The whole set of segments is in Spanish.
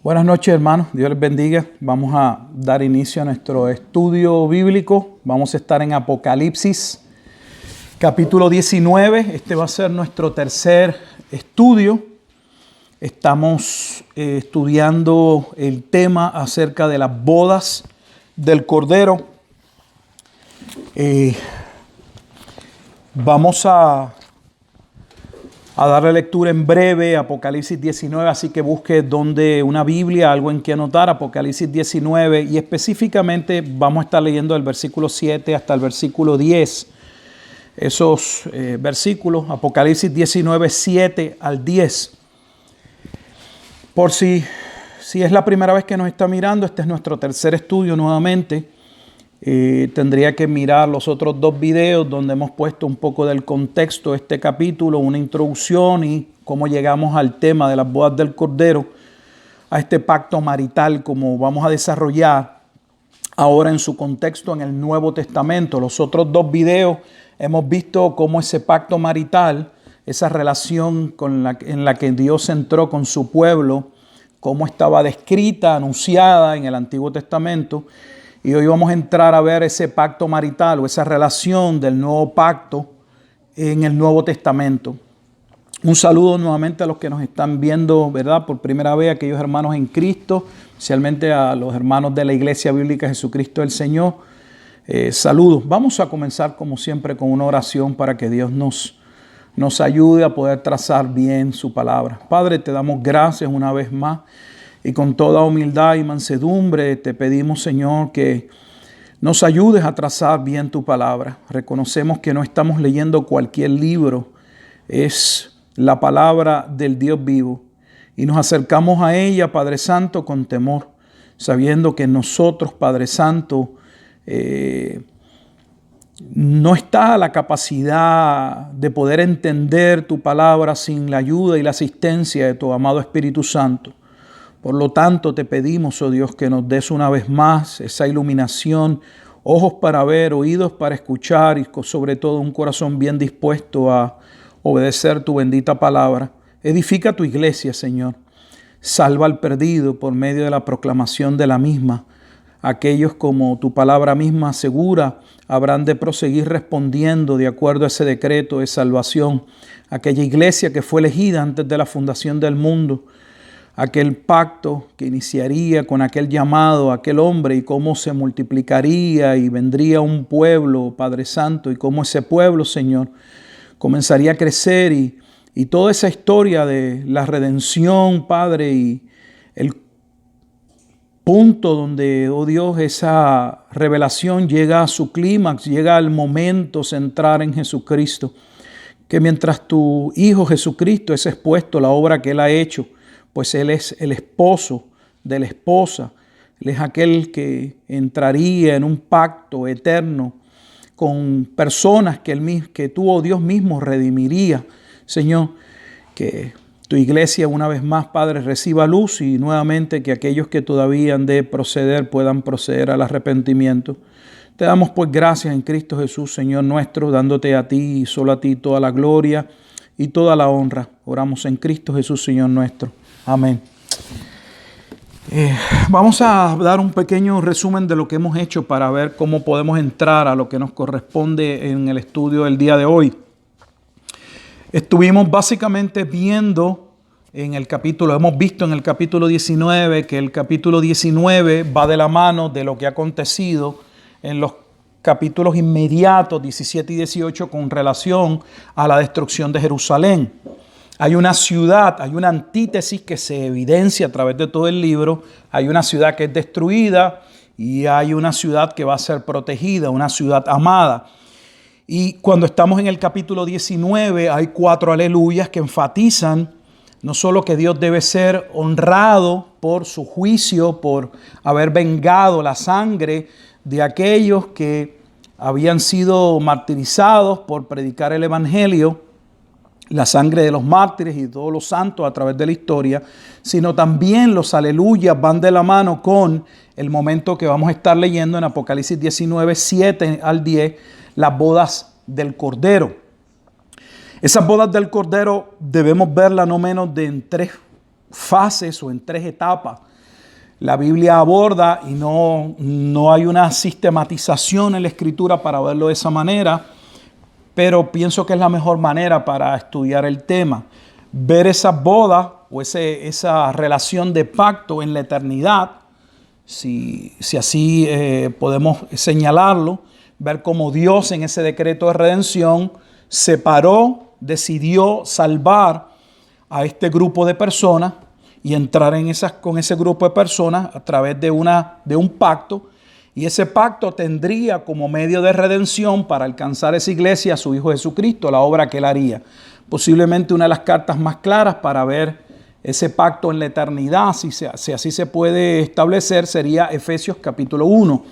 Buenas noches, hermanos. Dios les bendiga. Vamos a dar inicio a nuestro estudio bíblico. Vamos a estar en Apocalipsis, capítulo 19. Este va a ser nuestro tercer estudio. Estamos estudiando el tema acerca de las bodas del Cordero. Vamos a darle lectura en breve, Apocalipsis 19, así que busque donde una Biblia, algo en que anotar, Apocalipsis 19, y específicamente vamos a estar leyendo el versículo 7 hasta el versículo 10. Esos versículos, Apocalipsis 19, 7 al 10. Por si es la primera vez que nos está mirando, este es nuestro tercer estudio nuevamente. Tendría que mirar los otros dos videos donde hemos puesto un poco del contexto de este capítulo, una introducción y cómo llegamos al tema de las bodas del Cordero, a este pacto marital como vamos a desarrollar ahora en su contexto en el Nuevo Testamento. Los otros dos videos hemos visto cómo ese pacto marital, esa relación en la que Dios entró con su pueblo, cómo estaba descrita, anunciada en el Antiguo Testamento. Y hoy vamos a entrar a ver ese pacto marital o esa relación del nuevo pacto en el Nuevo Testamento. Un saludo nuevamente a los que nos están viendo, ¿verdad? Por primera vez, aquellos hermanos en Cristo, especialmente a los hermanos de la Iglesia Bíblica Jesucristo del Señor. Saludos. Vamos a comenzar como siempre con una oración para que Dios nos ayude a poder trazar bien su palabra. Padre, te damos gracias una vez más. Y con toda humildad y mansedumbre te pedimos, Señor, que nos ayudes a trazar bien tu palabra. Reconocemos que no estamos leyendo cualquier libro, es la palabra del Dios vivo. Y nos acercamos a ella, Padre Santo, con temor, sabiendo que nosotros, Padre Santo, no está la capacidad de poder entender tu palabra sin la ayuda y la asistencia de tu amado Espíritu Santo. Por lo tanto, te pedimos, oh Dios, que nos des una vez más esa iluminación, ojos para ver, oídos para escuchar y sobre todo un corazón bien dispuesto a obedecer tu bendita palabra. Edifica tu iglesia, Señor. Salva al perdido por medio de la proclamación de la misma. Aquellos, como tu palabra misma asegura, habrán de proseguir respondiendo de acuerdo a ese decreto de salvación. Aquella iglesia que fue elegida antes de la fundación del mundo, aquel pacto que iniciaría con aquel llamado, aquel hombre, y cómo se multiplicaría y vendría un pueblo, Padre Santo, y cómo ese pueblo, Señor, comenzaría a crecer y toda esa historia de la redención, Padre, y el punto donde, oh Dios, esa revelación llega a su clímax, llega al momento central en Jesucristo, que mientras tu Hijo Jesucristo es expuesto la obra que Él ha hecho, pues Él es el esposo de la esposa. Él es aquel que entraría en un pacto eterno con personas que tú, oh Dios mismo, redimiría. Señor, que tu iglesia una vez más, Padre, reciba luz y nuevamente que aquellos que todavía han de proceder puedan proceder al arrepentimiento. Te damos pues gracias en Cristo Jesús, Señor nuestro, dándote a ti y solo a ti toda la gloria y toda la honra. Oramos en Cristo Jesús, Señor nuestro. Amén. Vamos a dar un pequeño resumen de lo que hemos hecho para ver cómo podemos entrar a lo que nos corresponde en el estudio del día de hoy. Estuvimos básicamente viendo hemos visto en el capítulo 19 que el capítulo 19 va de la mano de lo que ha acontecido en los capítulos inmediatos 17 y 18 con relación a la destrucción de Jerusalén. Hay una ciudad, hay una antítesis que se evidencia a través de todo el libro. Hay una ciudad que es destruida y hay una ciudad que va a ser protegida, una ciudad amada. Y cuando estamos en el capítulo 19 hay 4 aleluyas que enfatizan no solo que Dios debe ser honrado por su juicio, por haber vengado la sangre de aquellos que habían sido martirizados por predicar el evangelio, la sangre de los mártires y de todos los santos a través de la historia, sino también los aleluyas van de la mano con el momento que vamos a estar leyendo en Apocalipsis 19, 7 al 10, las bodas del Cordero. Esas bodas del Cordero debemos verlas no menos de en 3 fases o en 3 etapas. la Biblia aborda y no hay una sistematización en la Escritura para verlo de esa manera, pero pienso que es la mejor manera para estudiar el tema. Ver esas bodas o esa relación de pacto en la eternidad, si así podemos señalarlo, ver cómo Dios en ese decreto de redención separó, decidió salvar a este grupo de personas y entrar con ese grupo de personas a través de un pacto. Y ese pacto tendría como medio de redención para alcanzar esa iglesia a su Hijo Jesucristo, la obra que Él haría. Posiblemente una de las cartas más claras para ver ese pacto en la eternidad, si así se puede establecer, sería Efesios capítulo 1.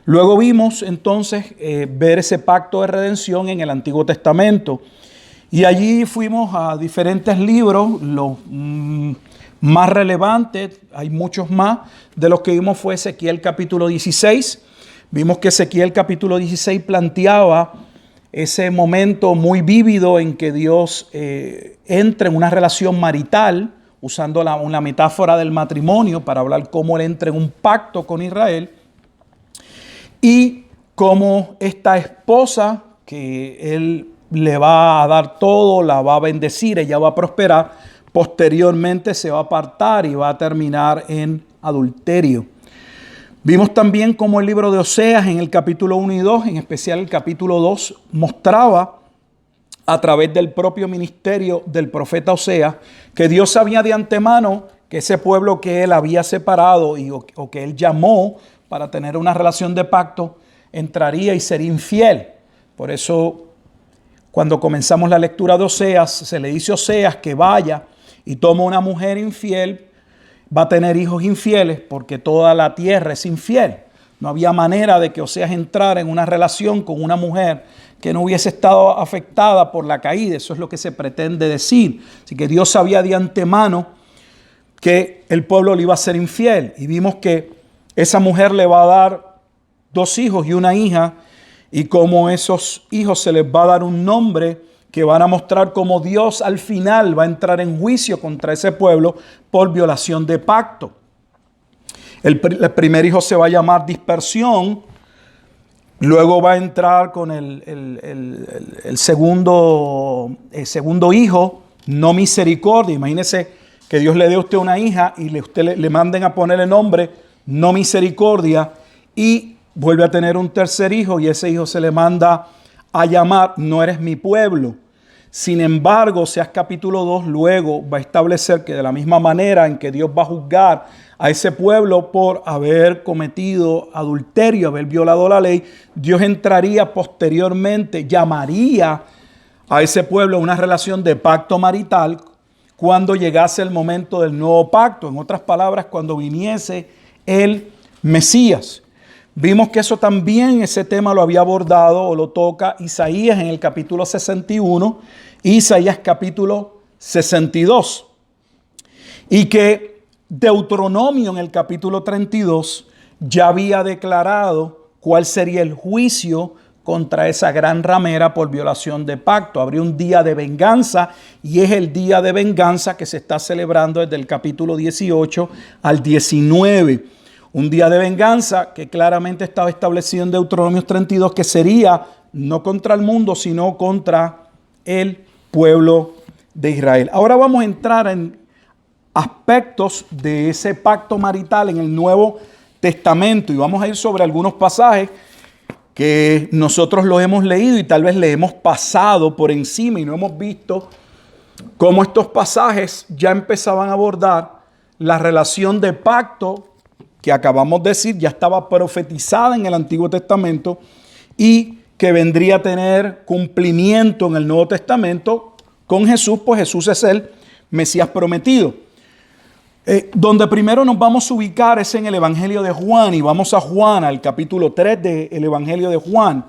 Luego vimos entonces ver ese pacto de redención en el Antiguo Testamento. Y allí fuimos a diferentes libros, los más relevantes, hay muchos más. De los que vimos fue Ezequiel capítulo 16. Vimos que Ezequiel capítulo 16 planteaba ese momento muy vívido en que Dios entra en una relación marital, usando una metáfora del matrimonio para hablar cómo Él entra en un pacto con Israel. Y cómo esta esposa que Él le va a dar todo, la va a bendecir, ella va a prosperar, posteriormente se va a apartar y va a terminar en adulterio. Vimos también cómo el libro de Oseas en el capítulo 1 y 2, en especial el capítulo 2, mostraba a través del propio ministerio del profeta Oseas que Dios sabía de antemano que ese pueblo que Él había separado o que Él llamó para tener una relación de pacto entraría y sería infiel. Por eso, cuando comenzamos la lectura de Oseas, se le dice a Oseas que vaya y toma una mujer infiel, va a tener hijos infieles porque toda la tierra es infiel. No había manera de que Oseas entrara en una relación con una mujer que no hubiese estado afectada por la caída. Eso es lo que se pretende decir. Así que Dios sabía de antemano que el pueblo le iba a ser infiel. Y vimos que esa mujer le va a dar 2 hijos y una hija, y como esos hijos se les va a dar un nombre que van a mostrar cómo Dios al final va a entrar en juicio contra ese pueblo por violación de pacto. El primer hijo se va a llamar dispersión, luego va a entrar con el segundo hijo, no misericordia. Imagínese que Dios le dé a usted una hija y usted le manden a ponerle nombre no misericordia, y vuelve a tener un tercer hijo y ese hijo se le manda a llamar no eres mi pueblo. Sin embargo, Oseas capítulo 2 luego va a establecer que de la misma manera en que Dios va a juzgar a ese pueblo por haber cometido adulterio, haber violado la ley, Dios entraría posteriormente, llamaría a ese pueblo a una relación de pacto marital cuando llegase el momento del nuevo pacto. En otras palabras, cuando viniese el Mesías. Vimos que eso también, ese tema lo había abordado o lo toca Isaías en el capítulo 61 y Isaías capítulo 62. Y que Deuteronomio en el capítulo 32 ya había declarado cuál sería el juicio contra esa gran ramera por violación de pacto. Habría un día de venganza y es el día de venganza que se está celebrando desde el capítulo 18 al 19. Un día de venganza que claramente estaba establecido en Deuteronomio 32, que sería no contra el mundo, sino contra el pueblo de Israel. Ahora vamos a entrar en aspectos de ese pacto marital en el Nuevo Testamento y vamos a ir sobre algunos pasajes que nosotros los hemos leído y tal vez le hemos pasado por encima y no hemos visto cómo estos pasajes ya empezaban a abordar la relación de pacto que acabamos de decir, ya estaba profetizada en el Antiguo Testamento y que vendría a tener cumplimiento en el Nuevo Testamento con Jesús, pues Jesús es el Mesías prometido. Donde primero nos vamos a ubicar es en el Evangelio de Juan y vamos a Juan, al capítulo 3 del Evangelio de Juan.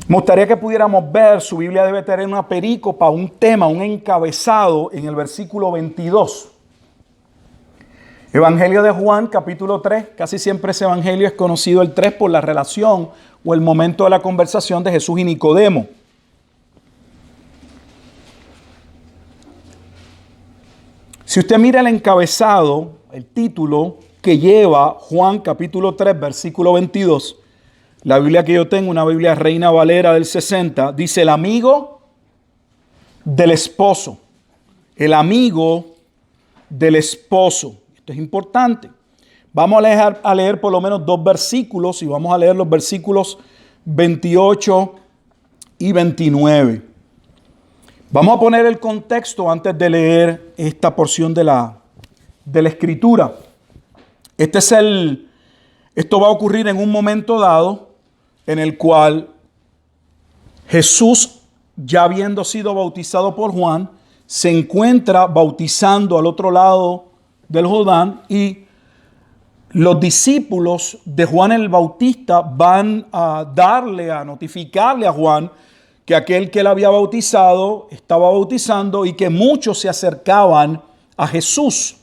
Me gustaría que pudiéramos ver, su Biblia debe tener una perícopa, un tema, un encabezado en el versículo 22. Evangelio de Juan, capítulo 3, casi siempre ese evangelio es conocido el 3 por la relación o el momento de la conversación de Jesús y Nicodemo. Si usted mira el encabezado, el título que lleva Juan capítulo 3, versículo 22, la Biblia que yo tengo, una Biblia Reina Valera del 60, dice el amigo del esposo. El amigo del esposo. Esto es importante. Vamos a leer por lo menos 2 versículos y vamos a leer los versículos 28 y 29. Vamos a poner el contexto antes de leer esta porción de la escritura. Esto va a ocurrir en un momento dado en el cual Jesús, ya habiendo sido bautizado por Juan, se encuentra bautizando al otro lado del Jordán y los discípulos de Juan el Bautista van a notificarle a Juan que aquel que él había bautizado estaba bautizando y que muchos se acercaban a Jesús.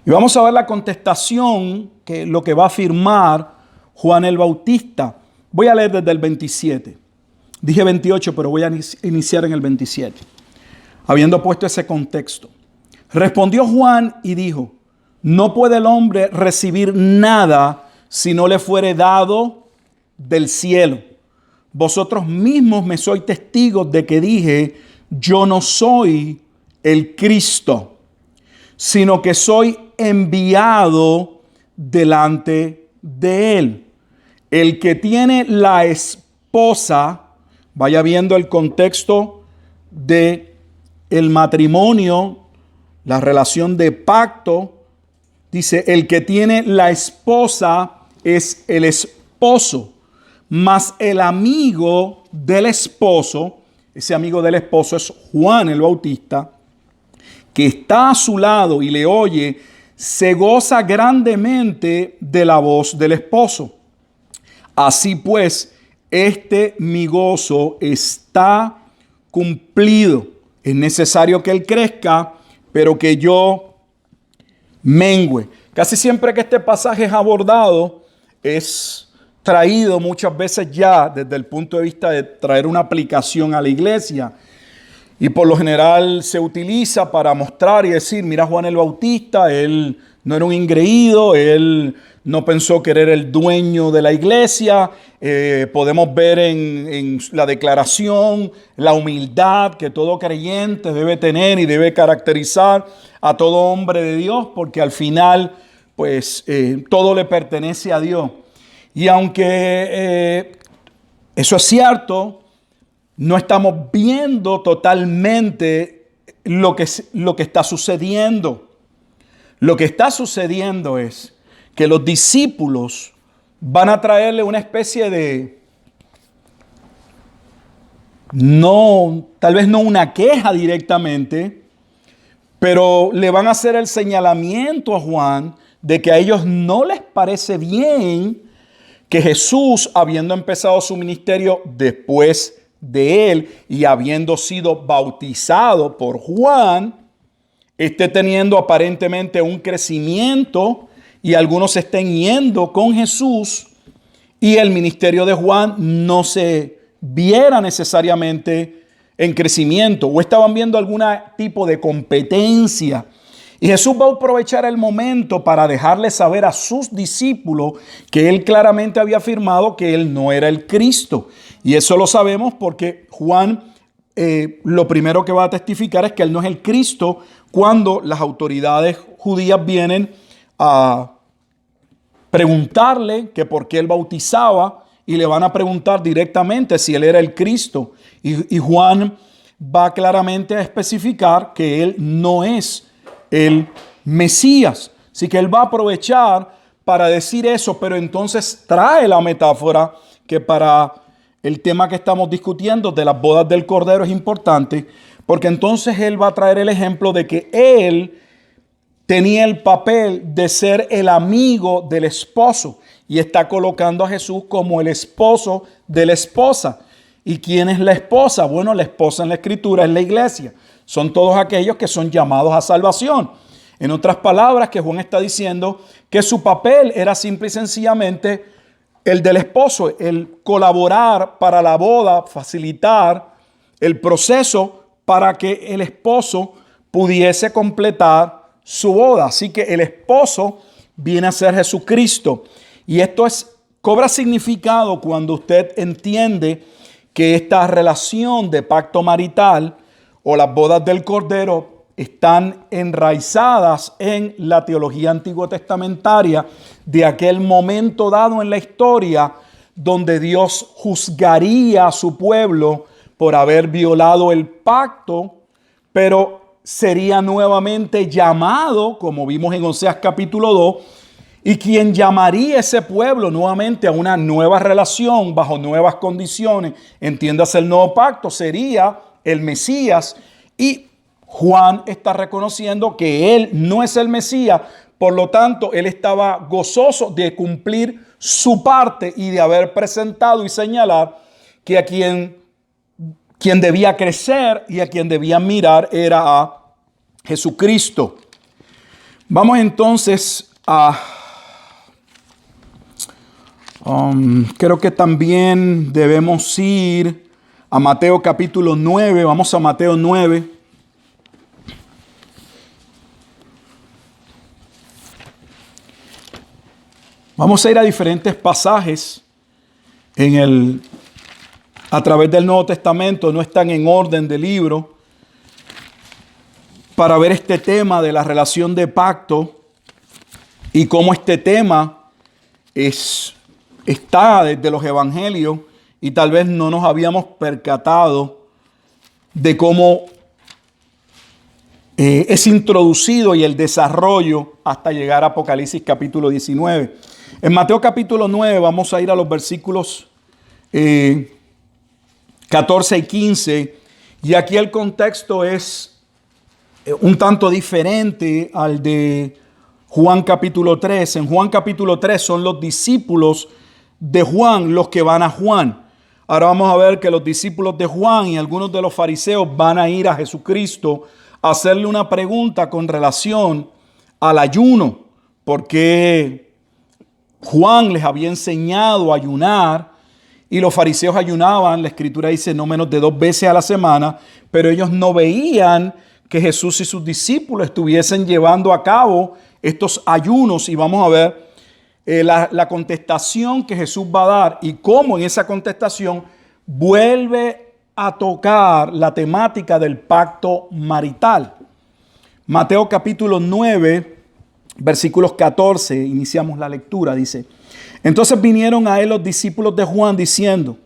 Y vamos a ver la contestación, que lo que va a afirmar Juan el Bautista. Voy a leer desde el 27. Dije 28, pero voy a iniciar en el 27. Habiendo puesto ese contexto. Respondió Juan y dijo: no puede el hombre recibir nada si no le fuere dado del cielo. Vosotros mismos me sois testigos de que dije: yo no soy el Cristo, sino que soy enviado delante de él. El que tiene la esposa, vaya viendo el contexto de el matrimonio, la relación de pacto. Dice, el que tiene la esposa es el esposo, mas el amigo del esposo, ese amigo del esposo es Juan el Bautista, que está a su lado y le oye, se goza grandemente de la voz del esposo. Así pues, mi gozo está cumplido. Es necesario que él crezca, pero que yo mengüe. Casi siempre que este pasaje es abordado, es traído muchas veces ya desde el punto de vista de traer una aplicación a la iglesia. Y por lo general se utiliza para mostrar y decir, mira, Juan el Bautista, él no era un engreído, él no pensó que era el dueño de la iglesia. Podemos ver en la declaración la humildad que todo creyente debe tener y debe caracterizar a todo hombre de Dios, porque al final, pues, todo le pertenece a Dios. Y aunque eso es cierto, no estamos viendo totalmente lo que está sucediendo. Lo que está sucediendo es que los discípulos van a traerle una especie de, tal vez no una queja directamente, pero le van a hacer el señalamiento a Juan de que a ellos no les parece bien que Jesús, habiendo empezado su ministerio después de él y habiendo sido bautizado por Juan, esté teniendo aparentemente un crecimiento y algunos estén yendo con Jesús y el ministerio de Juan no se viera necesariamente en crecimiento o estaban viendo algún tipo de competencia. Y Jesús va a aprovechar el momento para dejarle saber a sus discípulos que él claramente había afirmado que él no era el Cristo. Y eso lo sabemos porque Juan lo primero que va a testificar es que él no es el Cristo cuando las autoridades judías vienen a preguntarle que por qué él bautizaba y le van a preguntar directamente si él era el Cristo. Y Juan va claramente a especificar que él no es el Mesías. Así que él va a aprovechar para decir eso, pero entonces trae la metáfora que para el tema que estamos discutiendo de las bodas del Cordero es importante, porque entonces él va a traer el ejemplo de que él tenía el papel de ser el amigo del esposo y está colocando a Jesús como el esposo de la esposa. ¿Y quién es la esposa? Bueno, la esposa en la Escritura es la iglesia. Son todos aquellos que son llamados a salvación. En otras palabras, que Juan está diciendo que su papel era simple y sencillamente el del esposo, el colaborar para la boda, facilitar el proceso para que el esposo pudiese completar su boda. Así que el esposo viene a ser Jesucristo. Y esto cobra significado cuando usted entiende que esta relación de pacto marital o las bodas del Cordero están enraizadas en la teología antiguo testamentaria de aquel momento dado en la historia donde Dios juzgaría a su pueblo por haber violado el pacto, pero sería nuevamente llamado, como vimos en Oseas capítulo 2, y quien llamaría a ese pueblo nuevamente a una nueva relación bajo nuevas condiciones, entiéndase el nuevo pacto, sería el Mesías. Y Juan está reconociendo que él no es el Mesías, por lo tanto, él estaba gozoso de cumplir su parte y de haber presentado y señalar que a quien debía crecer y a quien debía mirar era a Jesucristo. Vamos entonces a... creo que también debemos ir a Mateo capítulo 9. Vamos a Mateo 9. Vamos a ir a diferentes pasajes a través del Nuevo Testamento. No están en orden de libro, para ver este tema de la relación de pacto y cómo este tema está desde los evangelios y tal vez no nos habíamos percatado de cómo es introducido y el desarrollo hasta llegar a Apocalipsis capítulo 19. En Mateo capítulo 9 vamos a ir a los versículos 14 y 15, y aquí el contexto es un tanto diferente al de Juan capítulo 3. En Juan capítulo 3 son los discípulos de Juan los que van a Juan. Ahora vamos a ver que los discípulos de Juan y algunos de los fariseos van a ir a Jesucristo a hacerle una pregunta con relación al ayuno, porque Juan les había enseñado a ayunar y los fariseos ayunaban, la escritura dice no menos de 2 veces a la semana, pero ellos no veían que Jesús y sus discípulos estuviesen llevando a cabo estos ayunos. Y vamos a ver la contestación que Jesús va a dar y cómo en esa contestación vuelve a tocar la temática del pacto marital. Mateo capítulo 9, versículos 14, iniciamos la lectura, dice: entonces vinieron a él los discípulos de Juan diciendo: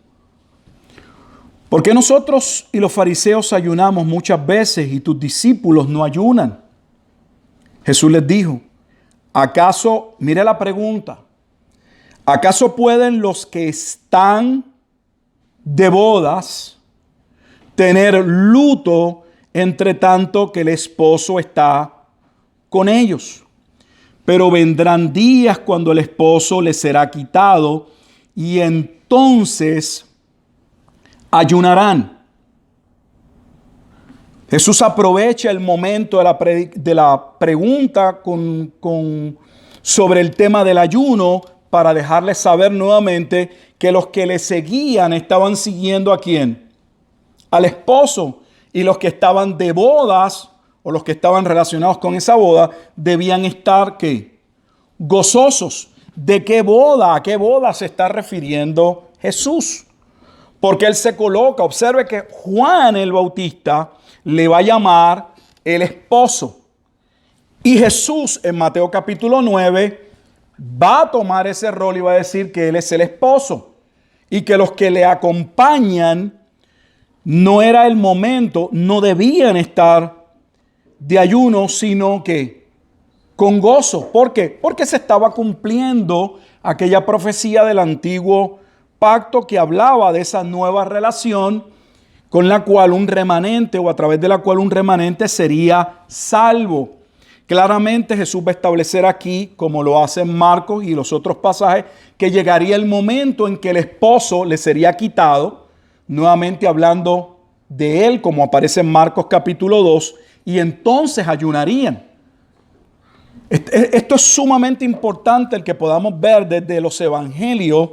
¿por qué nosotros y los fariseos ayunamos muchas veces y tus discípulos no ayunan? Jesús les dijo: ¿acaso, mire la pregunta, acaso pueden los que están de bodas tener luto entre tanto que el esposo está con ellos? Pero vendrán días cuando el esposo les será quitado y entonces ayunarán. Jesús aprovecha el momento de la pregunta sobre el tema del ayuno para dejarles saber nuevamente que los que le seguían estaban siguiendo ¿a quién? Al esposo. Y los que estaban de bodas o los que estaban relacionados con esa boda debían estar ¿qué? Gozosos. ¿De qué boda? ¿A qué boda se está refiriendo Jesús? Porque él se coloca, observe que Juan el Bautista le va a llamar el esposo. Y Jesús en Mateo capítulo 9 va a tomar ese rol y va a decir que él es el esposo. Y que los que le acompañan no era el momento, no debían estar de ayuno, sino que con gozo. ¿Por qué? Porque se estaba cumpliendo aquella profecía del antiguo pacto que hablaba de esa nueva relación con la cual un remanente o a través de la cual un remanente sería salvo. Claramente Jesús va a establecer aquí, como lo hace en Marcos y los otros pasajes, que llegaría el momento en que el esposo le sería quitado, nuevamente hablando de él, como aparece en Marcos capítulo 2, y entonces ayunarían. Esto es sumamente importante el que podamos ver desde los evangelios,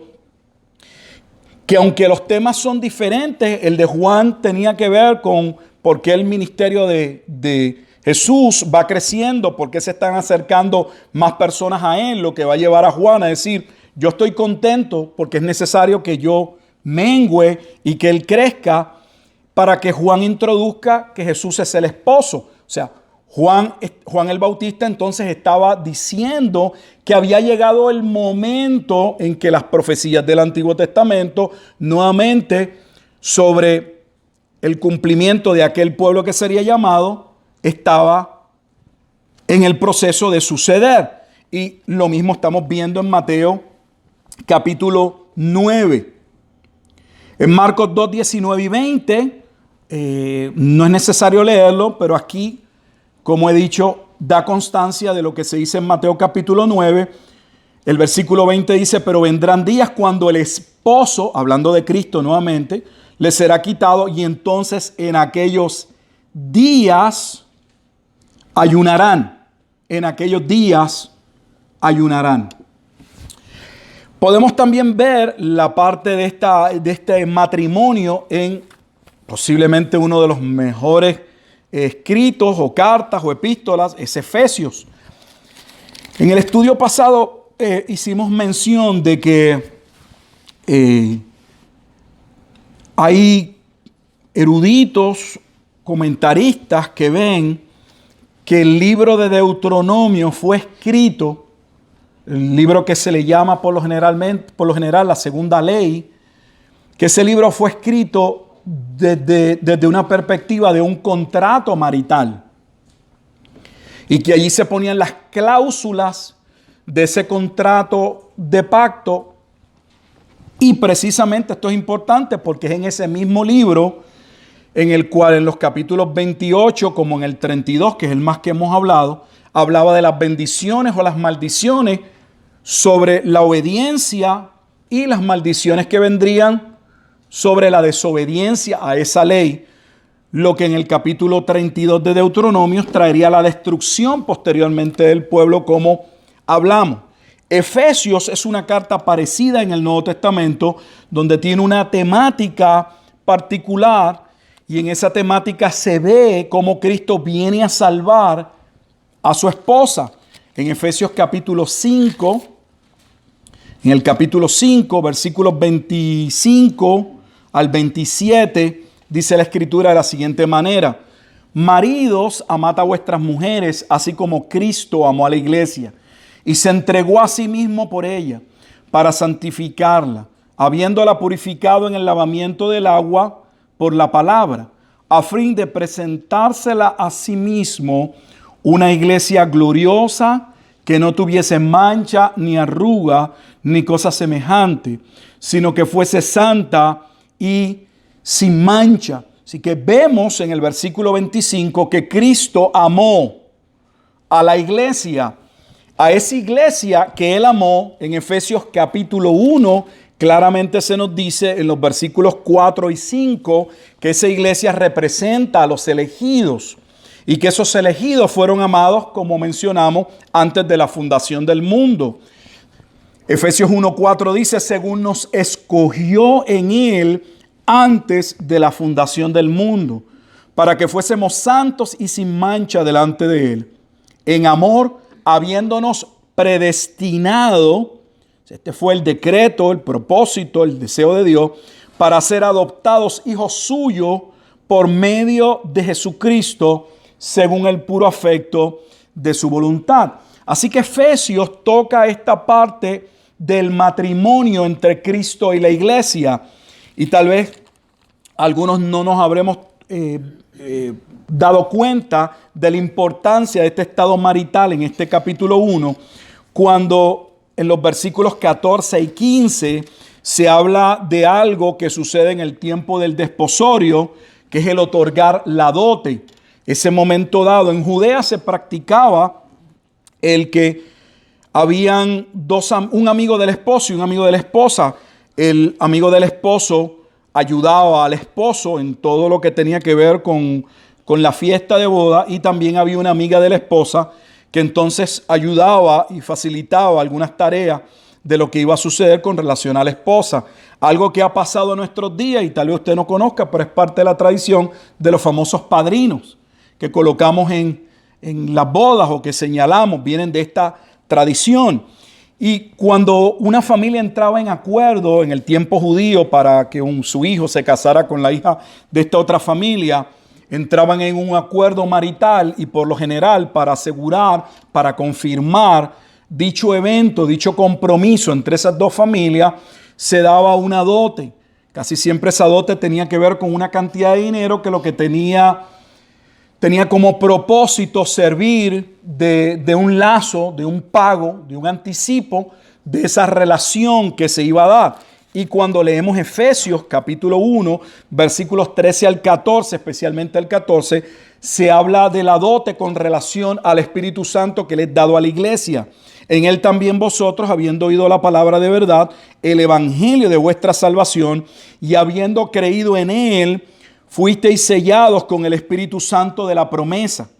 que aunque los temas son diferentes, el de Juan tenía que ver con por qué el ministerio de Jesús va creciendo porque se están acercando más personas a él, lo que va a llevar a Juan a decir, yo estoy contento porque es necesario que yo mengüe y que él crezca para que Juan introduzca que Jesús es el esposo. O sea, Juan el Bautista entonces estaba diciendo que había llegado el momento en que las profecías del Antiguo Testamento nuevamente sobre el cumplimiento de aquel pueblo que sería llamado estaba en el proceso de suceder. Y lo mismo estamos viendo en Mateo capítulo 9. En Marcos 2, 19 y 20, no es necesario leerlo, pero aquí, como he dicho, da constancia de lo que se dice en Mateo capítulo 9. El versículo 20 dice, pero vendrán días cuando el esposo, hablando de Cristo nuevamente, le será quitado y entonces en aquellos días ayunarán. En aquellos días ayunarán. Podemos también ver la parte de este matrimonio en posiblemente uno de los mejores escritos o cartas o epístolas, es Efesios. En el estudio pasado hicimos mención de que hay eruditos, comentaristas que ven que el libro de Deuteronomio fue escrito, el libro que se le llama por lo general la segunda ley, que ese libro fue escrito desde una perspectiva de un contrato marital y que allí se ponían las cláusulas de ese contrato de pacto. Y precisamente esto es importante porque es en ese mismo libro en el cual en los capítulos 28 como en el 32, que es el más que hemos hablado, hablaba de las bendiciones o las maldiciones sobre la obediencia y las maldiciones que vendrían sobre la desobediencia a esa ley, lo que en el capítulo 32 de Deuteronomio traería la destrucción posteriormente del pueblo, como hablamos. Efesios es una carta parecida en el Nuevo Testamento, donde tiene una temática particular y en esa temática se ve cómo Cristo viene a salvar a su esposa. En Efesios capítulo 5, en el capítulo 5, versículos 25 al 27, dice la Escritura de la siguiente manera: maridos, amad a vuestras mujeres, así como Cristo amó a la iglesia y se entregó a sí mismo por ella, para santificarla, habiéndola purificado en el lavamiento del agua por la palabra, a fin de presentársela a sí mismo una iglesia gloriosa, que no tuviese mancha, ni arruga, ni cosa semejante, sino que fuese santa y sin mancha. Así que vemos en el versículo 25 que Cristo amó a la iglesia, a esa iglesia que Él amó. En Efesios capítulo 1 claramente se nos dice en los versículos 4 y 5 que esa iglesia representa a los elegidos y que esos elegidos fueron amados, como mencionamos, antes de la fundación del mundo. Efesios 1:4 dice, según nos escogió en Él antes de la fundación del mundo, para que fuésemos santos y sin mancha delante de Él, en amor, habiéndonos predestinado, este fue el decreto, el propósito, el deseo de Dios, para ser adoptados hijos suyos por medio de Jesucristo, según el puro afecto de su voluntad. Así que Efesios toca esta parte del matrimonio entre Cristo y la iglesia. Y tal vez algunos no nos habremos dado cuenta de la importancia de este estado marital en este capítulo 1, cuando en los versículos 14 y 15 se habla de algo que sucede en el tiempo del desposorio, que es el otorgar la dote. Ese momento dado en Judea se practicaba el que habían un amigo del esposo y un amigo de la esposa. El amigo del esposo ayudaba al esposo en todo lo que tenía que ver con la fiesta de boda, y también había una amiga de la esposa que entonces ayudaba y facilitaba algunas tareas de lo que iba a suceder con relación a la esposa. Algo que ha pasado en nuestros días y tal vez usted no conozca, pero es parte de la tradición de los famosos padrinos que colocamos en en las bodas o que señalamos vienen de esta tradición. Y cuando una familia entraba en acuerdo en el tiempo judío para que su hijo se casara con la hija de esta otra familia, entraban en un acuerdo marital y por lo general para asegurar, para confirmar dicho evento, dicho compromiso entre esas dos familias, se daba una dote. Casi siempre esa dote tenía que ver con una cantidad de dinero que lo que tenía como propósito servir de un lazo, de un pago, de un anticipo de esa relación que se iba a dar. Y cuando leemos Efesios capítulo 1, versículos 13 al 14, especialmente el 14, se habla de la dote con relación al Espíritu Santo que le es dado a la iglesia. En él también vosotros, habiendo oído la palabra de verdad, el evangelio de vuestra salvación, y habiendo creído en él, fuisteis sellados con el Espíritu Santo de la promesa,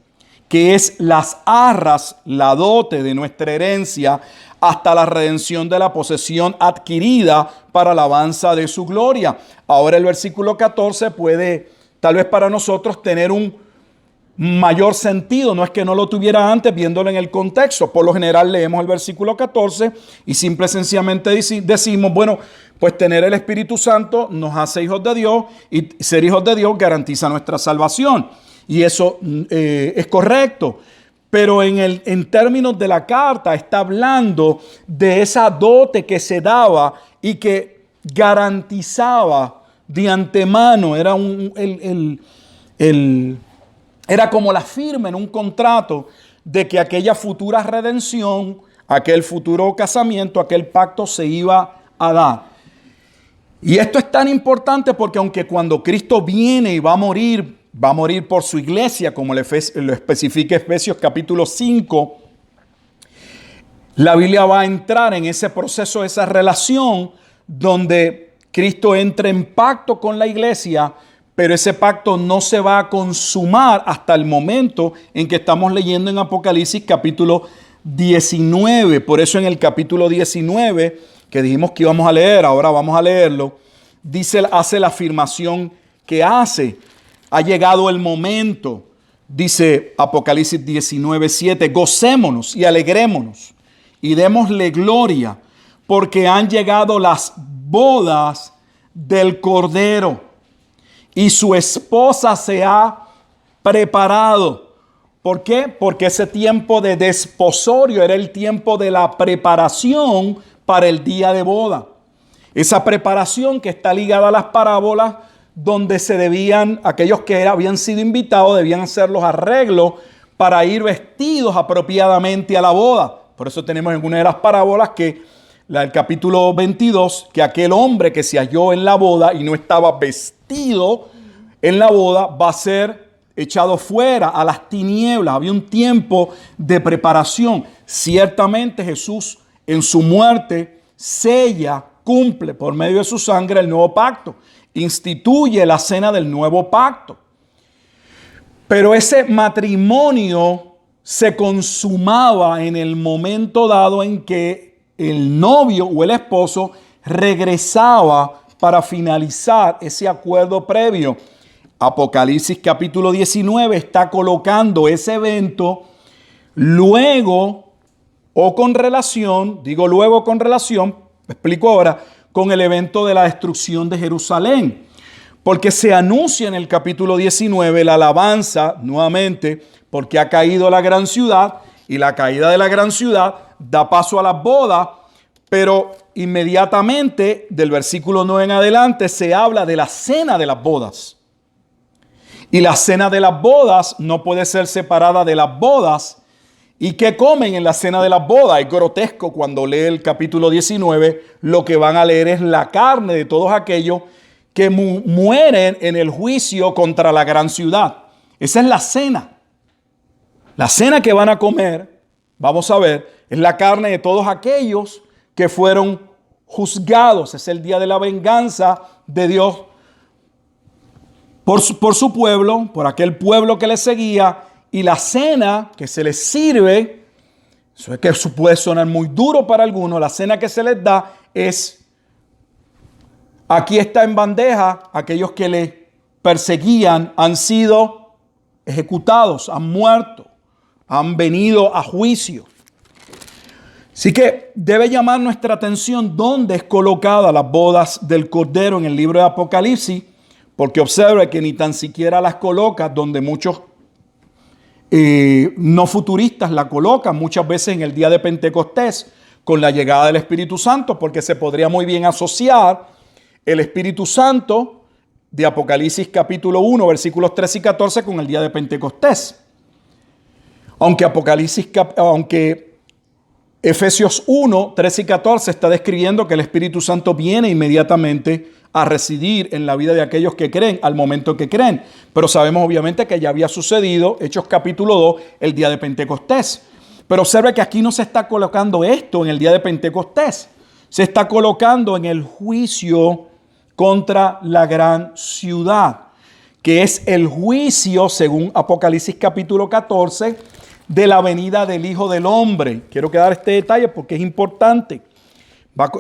que es las arras, la dote de nuestra herencia, hasta la redención de la posesión adquirida para alabanza de su gloria. Ahora el versículo 14 puede, tal vez para nosotros, tener un mayor sentido. No es que no lo tuviera antes viéndolo en el contexto. Por lo general leemos el versículo 14 y simple y sencillamente decimos, bueno, pues tener el Espíritu Santo nos hace hijos de Dios y ser hijos de Dios garantiza nuestra salvación. Y eso es correcto. Pero en términos de la carta está hablando de esa dote que se daba y que garantizaba de antemano. Era como la firma en un contrato de que aquella futura redención, aquel futuro casamiento, aquel pacto se iba a dar. Y esto es tan importante porque aunque cuando Cristo viene y va a morir por su iglesia, como lo especifica Efesios capítulo 5, la Biblia va a entrar en ese proceso, esa relación donde Cristo entra en pacto con la iglesia, pero ese pacto no se va a consumar hasta el momento en que estamos leyendo en Apocalipsis capítulo 19. Por eso en el capítulo 19, que dijimos que íbamos a leer, ahora vamos a leerlo, hace la afirmación que hace. Ha llegado el momento, dice Apocalipsis 19:7, gocémonos y alegrémonos y démosle gloria, porque han llegado las bodas del Cordero y su esposa se ha preparado. ¿Por qué? Porque ese tiempo de desposorio era el tiempo de la preparación para el día de boda. Esa preparación que está ligada a las parábolas donde aquellos que habían sido invitados debían hacer los arreglos para ir vestidos apropiadamente a la boda. Por eso tenemos en una de las parábolas el capítulo 22, que aquel hombre que se halló en la boda y no estaba vestido en la boda va a ser echado fuera a las tinieblas. Había un tiempo de preparación. Ciertamente Jesús en su muerte cumple por medio de su sangre el nuevo pacto. Instituye la cena del nuevo pacto. Pero ese matrimonio se consumaba en el momento dado en que el novio o el esposo regresaba para finalizar ese acuerdo previo. Apocalipsis capítulo 19 está colocando ese evento luego o con relación, explico ahora, con el evento de la destrucción de Jerusalén. Porque se anuncia en el capítulo 19 la alabanza, nuevamente, porque ha caído la gran ciudad, y la caída de la gran ciudad da paso a las bodas, pero inmediatamente del versículo 9 en adelante se habla de la cena de las bodas. Y la cena de las bodas no puede ser separada de las bodas. ¿Y qué comen en la cena de las bodas? Es grotesco cuando lee el capítulo 19, lo que van a leer es la carne de todos aquellos que mueren en el juicio contra la gran ciudad. Esa es la cena. La cena que van a comer, vamos a ver, es la carne de todos aquellos que fueron juzgados. Es el día de la venganza de Dios por su pueblo, por aquel pueblo que le seguía. Y la cena que se les sirve, eso puede sonar muy duro para algunos, la cena que se les da es, aquí está en bandeja, aquellos que le perseguían han sido ejecutados, han muerto. han venido a juicio. Así que debe llamar nuestra atención dónde es colocada las bodas del Cordero en el libro de Apocalipsis, porque observe que ni tan siquiera las coloca donde muchos no futuristas la colocan muchas veces en el día de Pentecostés con la llegada del Espíritu Santo, porque se podría muy bien asociar el Espíritu Santo de Apocalipsis capítulo 1, versículos 13 y 14 con el día de Pentecostés. Aunque Efesios 1, 13 y 14 está describiendo que el Espíritu Santo viene inmediatamente a residir en la vida de aquellos que creen al momento que creen. Pero sabemos obviamente que ya había sucedido, Hechos capítulo 2, el día de Pentecostés. Pero observe que aquí no se está colocando esto en el día de Pentecostés. Se está colocando en el juicio contra la gran ciudad, que es el juicio, según Apocalipsis capítulo 14, de la venida del Hijo del Hombre. Quiero que dar este detalle porque es importante.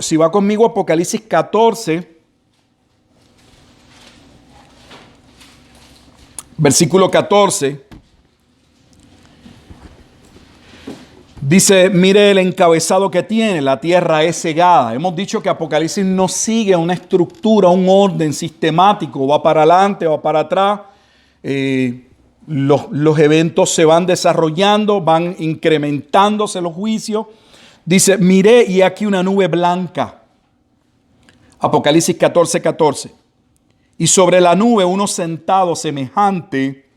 Si va conmigo a Apocalipsis 14, versículo 14, dice, mire el encabezado que tiene, la tierra es cegada. Hemos dicho que Apocalipsis no sigue una estructura, un orden sistemático, va para adelante, va para atrás. Los eventos se van desarrollando, van incrementándose los juicios. Dice, miré y aquí una nube blanca. Apocalipsis 14, 14. Y sobre la nube uno sentado semejante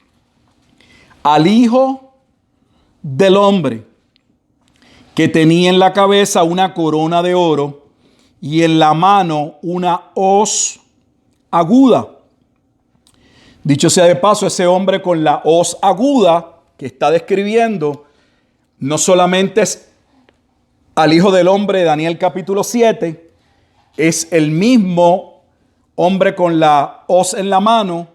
al Hijo del Hombre, que tenía en la cabeza una corona de oro y en la mano una hoz aguda. Dicho sea de paso, ese hombre con la hoz aguda que está describiendo no solamente es al Hijo del Hombre de Daniel capítulo 7, es el mismo hombre con la hoz en la mano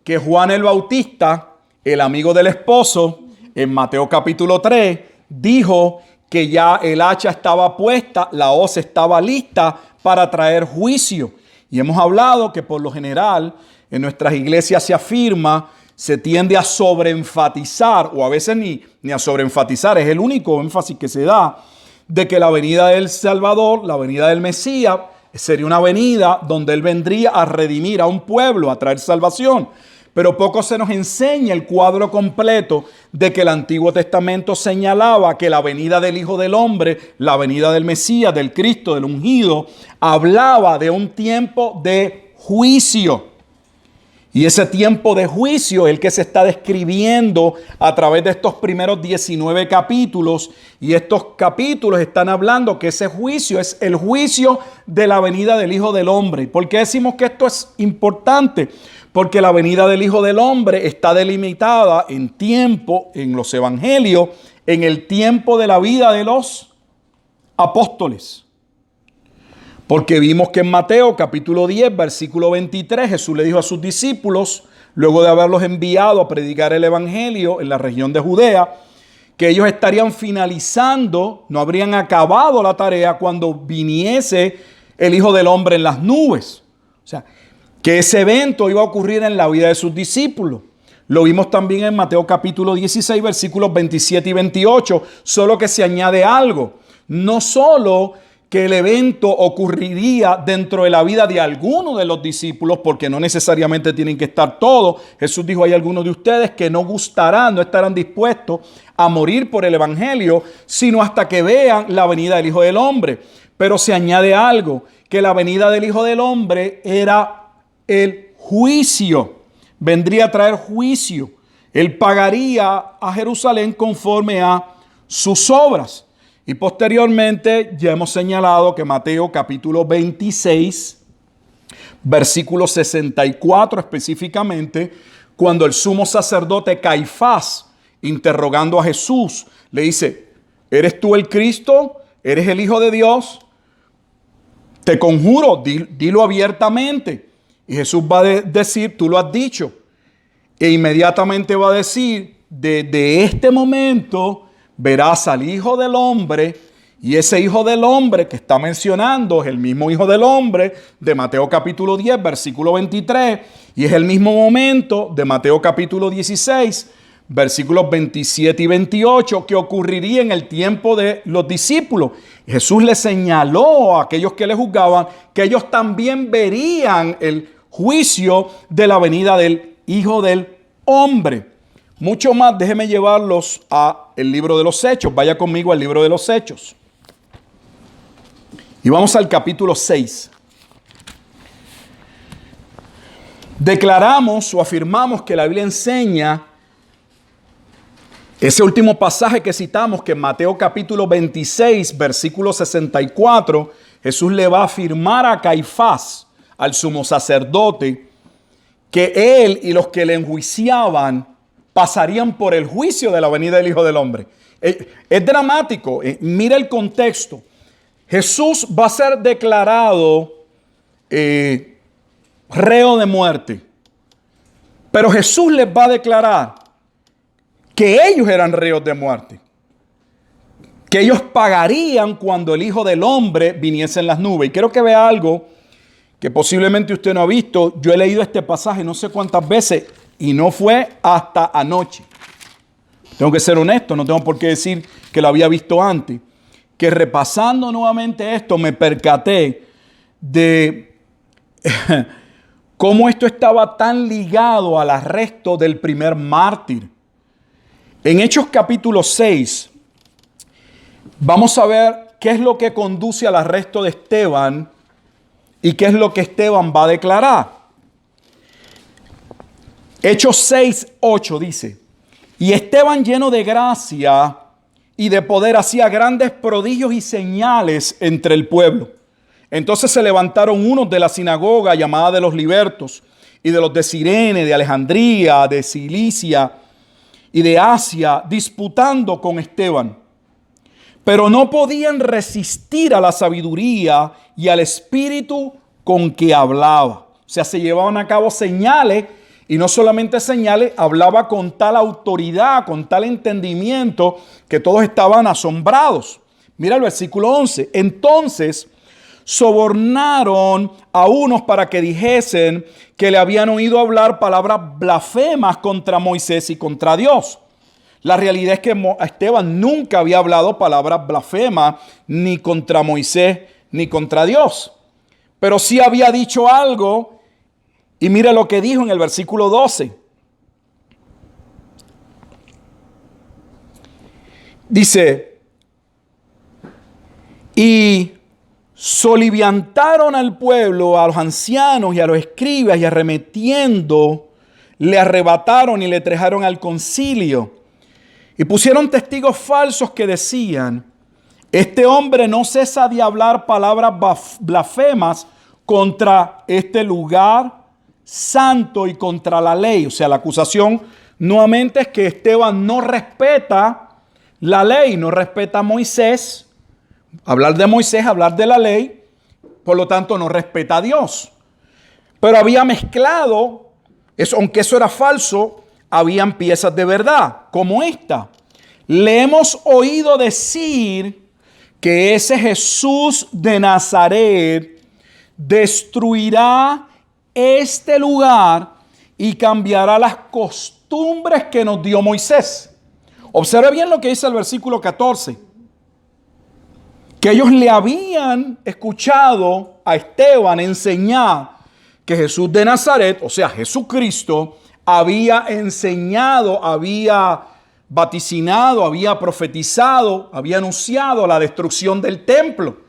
que Juan el Bautista, el amigo del esposo, en Mateo capítulo 3, dijo que ya el hacha estaba puesta, la hoz estaba lista para traer juicio. Y hemos hablado que por lo general en nuestras iglesias se afirma, se tiende a sobreenfatizar, o a veces ni a sobreenfatizar, es el único énfasis que se da, de que la venida del Salvador, la venida del Mesías, sería una venida donde Él vendría a redimir a un pueblo, a traer salvación. Pero poco se nos enseña el cuadro completo de que el Antiguo Testamento señalaba que la venida del Hijo del Hombre, la venida del Mesías, del Cristo, del ungido, hablaba de un tiempo de juicio. Y ese tiempo de juicio es el que se está describiendo a través de estos primeros 19 capítulos. Y estos capítulos están hablando que ese juicio es el juicio de la venida del Hijo del Hombre. ¿Por qué decimos que esto es importante? Porque la venida del Hijo del Hombre está delimitada en tiempo, en los evangelios, en el tiempo de la vida de los apóstoles. Porque vimos que en Mateo capítulo 10, versículo 23, Jesús le dijo a sus discípulos, luego de haberlos enviado a predicar el evangelio en la región de Judea, que ellos estarían finalizando, no habrían acabado la tarea cuando viniese el Hijo del Hombre en las nubes. O sea, que ese evento iba a ocurrir en la vida de sus discípulos. Lo vimos también en Mateo capítulo 16, versículos 27 y 28, solo que se añade algo. No solo que el evento ocurriría dentro de la vida de algunos de los discípulos, porque no necesariamente tienen que estar todos. Jesús dijo, hay algunos de ustedes que no gustarán, no estarán dispuestos a morir por el evangelio, sino hasta que vean la venida del Hijo del Hombre. Pero se añade algo, que la venida del Hijo del Hombre era el juicio, vendría a traer juicio. Él pagaría a Jerusalén conforme a sus obras. Y posteriormente ya hemos señalado que Mateo capítulo 26, versículo 64 específicamente, cuando el sumo sacerdote Caifás, interrogando a Jesús, le dice, ¿eres tú el Cristo? ¿Eres el Hijo de Dios? Te conjuro, dilo abiertamente. Y Jesús va a decir, tú lo has dicho. E inmediatamente va a decir, desde este momento verás al Hijo del Hombre, y ese Hijo del Hombre que está mencionando es el mismo Hijo del Hombre de Mateo capítulo 10, versículo 23, y es el mismo momento de Mateo capítulo 16, versículos 27 y 28, que ocurriría en el tiempo de los discípulos. Jesús les señaló a aquellos que le juzgaban que ellos también verían el juicio de la venida del Hijo del Hombre. Mucho más, déjeme llevarlos a el libro de los Hechos. Vaya conmigo al libro de los Hechos. Y vamos al capítulo 6. Declaramos o afirmamos que la Biblia enseña ese último pasaje que citamos, que en Mateo capítulo 26, versículo 64, Jesús le va a afirmar a Caifás, al sumo sacerdote, que él y los que le enjuiciaban pasarían por el juicio de la venida del Hijo del Hombre. Es dramático. Mira el contexto. Jesús va a ser declarado reo de muerte. Pero Jesús les va a declarar que ellos eran reos de muerte. Que ellos pagarían cuando el Hijo del Hombre viniese en las nubes. Y quiero que vea algo que posiblemente usted no ha visto. Yo he leído este pasaje no sé cuántas veces y no fue hasta anoche. Tengo que ser honesto, no tengo por qué decir que lo había visto antes. Que repasando nuevamente esto me percaté de cómo esto estaba tan ligado al arresto del primer mártir. En Hechos capítulo 6 vamos a ver qué es lo que conduce al arresto de Esteban y qué es lo que Esteban va a declarar. Hechos 6:8 dice: y Esteban, lleno de gracia y de poder, hacía grandes prodigios y señales entre el pueblo. Entonces se levantaron unos de la sinagoga llamada de los libertos y de los de Cirene, de Alejandría, de Cilicia y de Asia, disputando con Esteban. Pero no podían resistir a la sabiduría y al espíritu con que hablaba. O sea, se llevaban a cabo señales. Y no solamente señales, hablaba con tal autoridad, con tal entendimiento, que todos estaban asombrados. Mira el versículo 11. Entonces sobornaron a unos para que dijesen que le habían oído hablar palabras blasfemas contra Moisés y contra Dios. La realidad es que Esteban nunca había hablado palabras blasfemas ni contra Moisés ni contra Dios. Pero sí había dicho algo. Y mira lo que dijo en el versículo 12. Dice: y soliviantaron al pueblo, a los ancianos y a los escribas, y arremetiendo, le arrebataron y le trajeron al concilio. Y pusieron testigos falsos que decían: este hombre no cesa de hablar palabras blasfemas contra este lugar santo y contra la ley. O sea, la acusación nuevamente es que Esteban no respeta la ley, no respeta a Moisés. Hablar de Moisés, hablar de la ley, por lo tanto no respeta a Dios. Pero había mezclado, aunque eso era falso, habían piezas de verdad, como esta. Le hemos oído decir que ese Jesús de Nazaret destruirá este lugar y cambiará las costumbres que nos dio Moisés. Observe bien lo que dice el versículo 14. Que ellos le habían escuchado a Esteban enseñar que Jesús de Nazaret, o sea, Jesucristo, había enseñado, había vaticinado, había profetizado, había anunciado la destrucción del templo.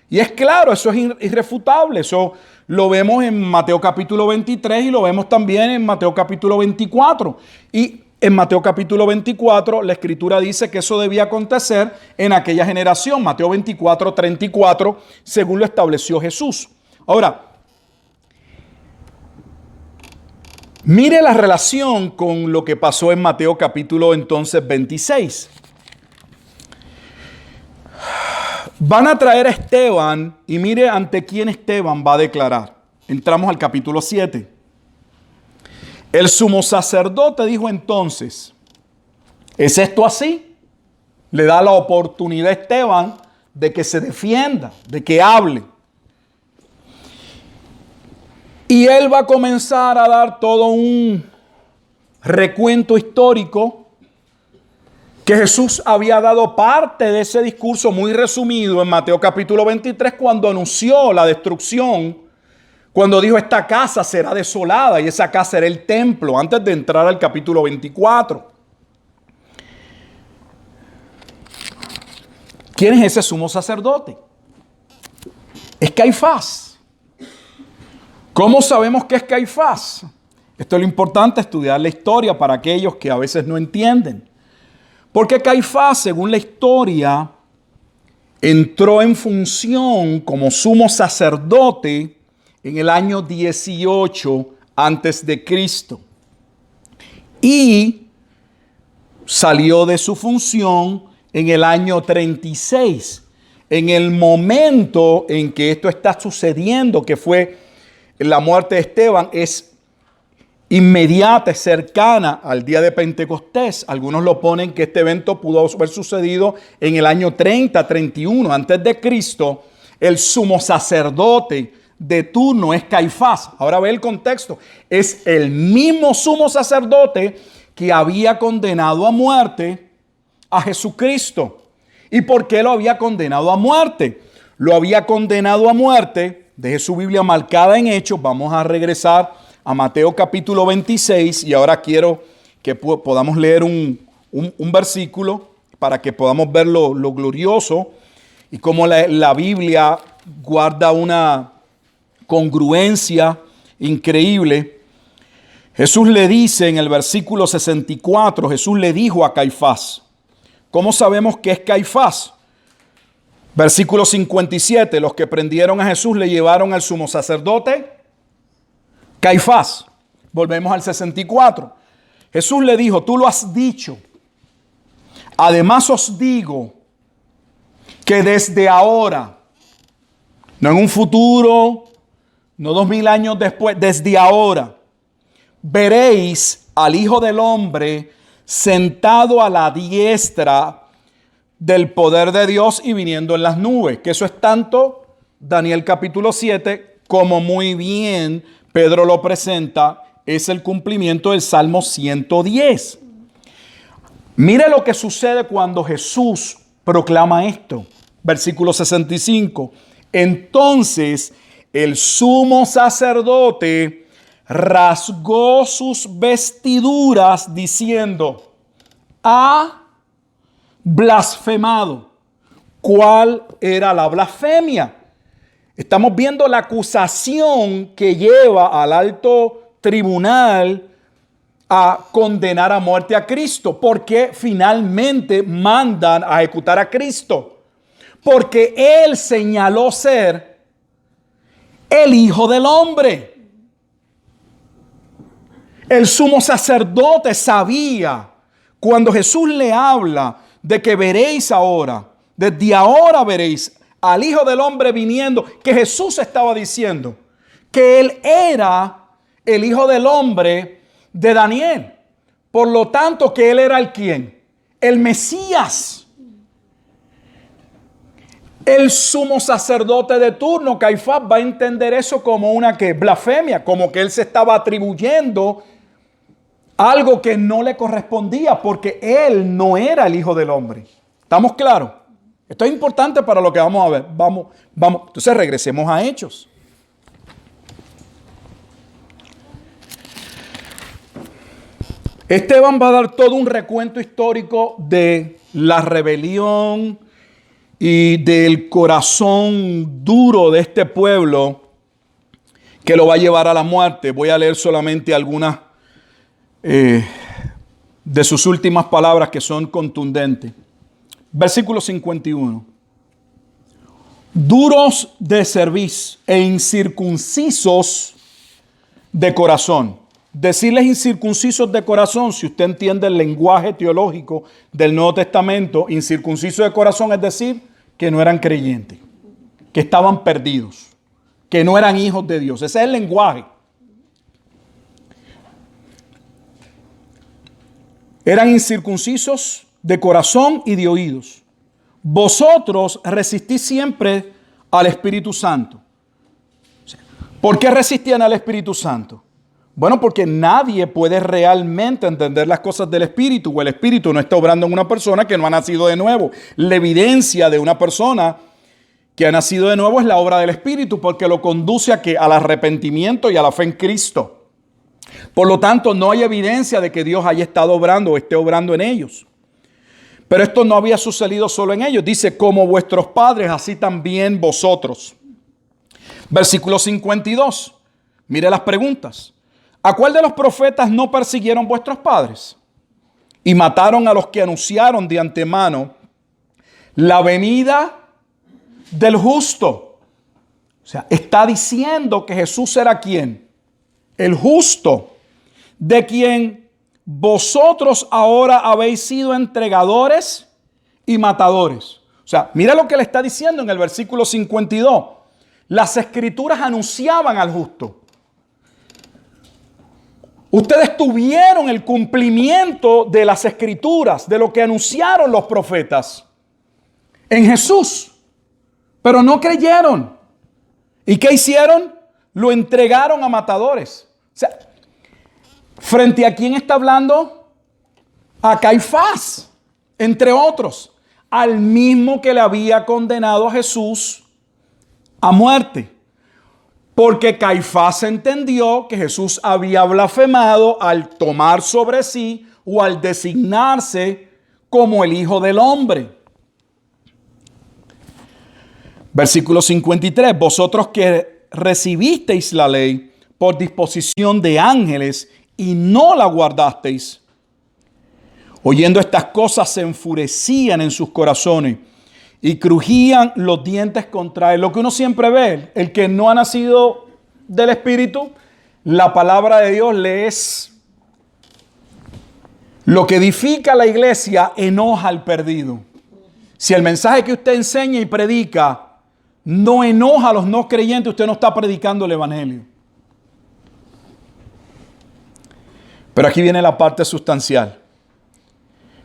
Y es claro, eso es irrefutable. Eso lo vemos en Mateo capítulo 23 y lo vemos también en Mateo capítulo 24. Y en Mateo capítulo 24 la escritura dice que eso debía acontecer en aquella generación. Mateo 24:34, según lo estableció Jesús. Ahora, mire la relación con lo que pasó en Mateo capítulo entonces 26. Van a traer a Esteban y mire ante quién Esteban va a declarar. Entramos al capítulo 7. El sumo sacerdote dijo entonces: ¿es esto así? Le da la oportunidad a Esteban de que se defienda, de que hable. Y él va a comenzar a dar todo un recuento histórico que Jesús había dado parte de ese discurso muy resumido en Mateo capítulo 23 cuando anunció la destrucción, cuando dijo esta casa será desolada y esa casa era el templo, antes de entrar al capítulo 24. ¿Quién es ese sumo sacerdote? Es Caifás. ¿Cómo sabemos que es Caifás? Esto es lo importante, estudiar la historia para aquellos que a veces no entienden. Porque Caifás, según la historia, entró en función como sumo sacerdote en el año 18 antes de Cristo. Y salió de su función en el año 36. En el momento en que esto está sucediendo, que fue la muerte de Esteban, es inmediata, es cercana al día de Pentecostés. Algunos lo ponen que este evento pudo haber sucedido en el año 30, 31 antes de Cristo. El sumo sacerdote de turno es Caifás. Ahora ve el contexto. Es el mismo sumo sacerdote que había condenado a muerte a Jesucristo. ¿Y por qué lo había condenado a muerte? Lo había condenado a muerte. Deje su Biblia marcada en Hechos. Vamos a regresar a Mateo capítulo 26 y ahora quiero que podamos leer un versículo para que podamos ver lo glorioso y cómo la Biblia guarda una congruencia increíble. Jesús le dice en el versículo 64, Jesús le dijo a Caifás. ¿Cómo sabemos que es Caifás? Versículo 57, los que prendieron a Jesús le llevaron al sumo sacerdote Caifás. Volvemos al 64. Jesús le dijo, tú lo has dicho. Además os digo que desde ahora, no en un futuro, no 2000 años después, desde ahora, veréis al Hijo del Hombre sentado a la diestra del poder de Dios y viniendo en las nubes. Que eso es tanto Daniel capítulo 7 como muy bien Pedro lo presenta, es el cumplimiento del Salmo 110. Mire lo que sucede cuando Jesús proclama esto. Versículo 65. Entonces el sumo sacerdote rasgó sus vestiduras diciendo, ha blasfemado. ¿Cuál era la blasfemia? Estamos viendo la acusación que lleva al alto tribunal a condenar a muerte a Cristo. ¿Por qué finalmente mandan a ejecutar a Cristo? Porque Él señaló ser el Hijo del Hombre. El sumo sacerdote sabía, cuando Jesús le habla de que veréis ahora, desde ahora veréis al Hijo del Hombre viniendo, que Jesús estaba diciendo que Él era el Hijo del Hombre de Daniel. Por lo tanto, que Él era el ¿quién? El Mesías. El sumo sacerdote de turno, Caifás, va a entender eso como una ¿qué? Blasfemia, como que Él se estaba atribuyendo algo que no le correspondía, porque Él no era el Hijo del Hombre. ¿Estamos claros? Esto es importante para lo que vamos a ver. Vamos. Entonces regresemos a Hechos. Esteban va a dar todo un recuento histórico de la rebelión y del corazón duro de este pueblo que lo va a llevar a la muerte. Voy a leer solamente algunas de sus últimas palabras que son contundentes. Versículo 51. Duros de cerviz e incircuncisos de corazón. Decirles incircuncisos de corazón, si usted entiende el lenguaje teológico del Nuevo Testamento, incircuncisos de corazón es decir, que no eran creyentes, que estaban perdidos, que no eran hijos de Dios. Ese es el lenguaje. Eran incircuncisos de corazón y de oídos. Vosotros resistís siempre al Espíritu Santo. ¿Por qué resistían al Espíritu Santo? Bueno, porque nadie puede realmente entender las cosas del Espíritu, o el Espíritu no está obrando en una persona que no ha nacido de nuevo. La evidencia de una persona que ha nacido de nuevo es la obra del Espíritu, porque lo conduce a al arrepentimiento y a la fe en Cristo. Por lo tanto, no hay evidencia de que Dios haya estado obrando o esté obrando en ellos. Pero esto no había sucedido solo en ellos. Dice, como vuestros padres, así también vosotros. Versículo 52. Mire las preguntas. ¿A cuál de los profetas no persiguieron vuestros padres? Y mataron a los que anunciaron de antemano la venida del justo. O sea, está diciendo que Jesús era ¿quién? El justo, de quien vosotros ahora habéis sido entregadores y matadores. O sea, mira lo que le está diciendo en el versículo 52. Las escrituras anunciaban al justo. Ustedes tuvieron el cumplimiento de las escrituras, de lo que anunciaron los profetas en Jesús, pero no creyeron. ¿Y qué hicieron? Lo entregaron a matadores. O sea, ¿frente a quién está hablando? A Caifás, entre otros, al mismo que le había condenado a Jesús a muerte. Porque Caifás entendió que Jesús había blasfemado al tomar sobre sí o al designarse como el Hijo del Hombre. Versículo 53. Vosotros que recibisteis la ley por disposición de ángeles y no la guardasteis. Oyendo estas cosas se enfurecían en sus corazones y crujían los dientes contra él. Lo que uno siempre ve, el que no ha nacido del Espíritu, la palabra de Dios le es lo que edifica la iglesia, enoja al perdido. Si el mensaje que usted enseña y predica no enoja a los no creyentes, usted no está predicando el evangelio. Pero aquí viene la parte sustancial.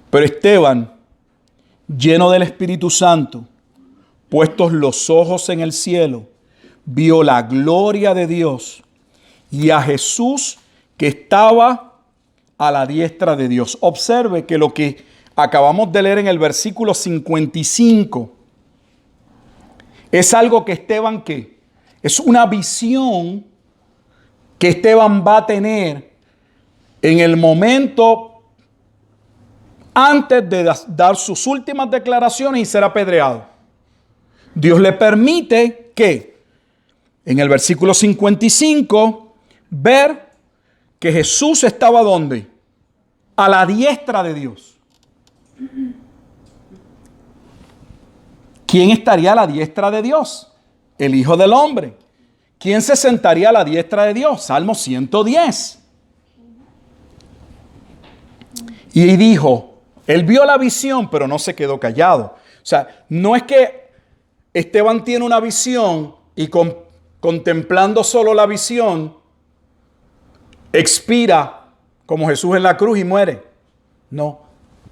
Pero Esteban, lleno del Espíritu Santo, puestos los ojos en el cielo, vio la gloria de Dios y a Jesús que estaba a la diestra de Dios. Observe que lo que acabamos de leer en el versículo 55 es algo que Esteban, ¿qué? Es una visión que Esteban va a tener en el momento antes de dar sus últimas declaraciones y ser apedreado. Dios le permite que en el versículo 55 ver que Jesús estaba ¿dónde? A la diestra de Dios. ¿Quién estaría a la diestra de Dios? El Hijo del Hombre. ¿Quién se sentaría a la diestra de Dios? Salmo 110. Y dijo, él vio la visión, pero no se quedó callado. O sea, no es que Esteban tiene una visión y contemplando solo la visión, expira como Jesús en la cruz y muere. No.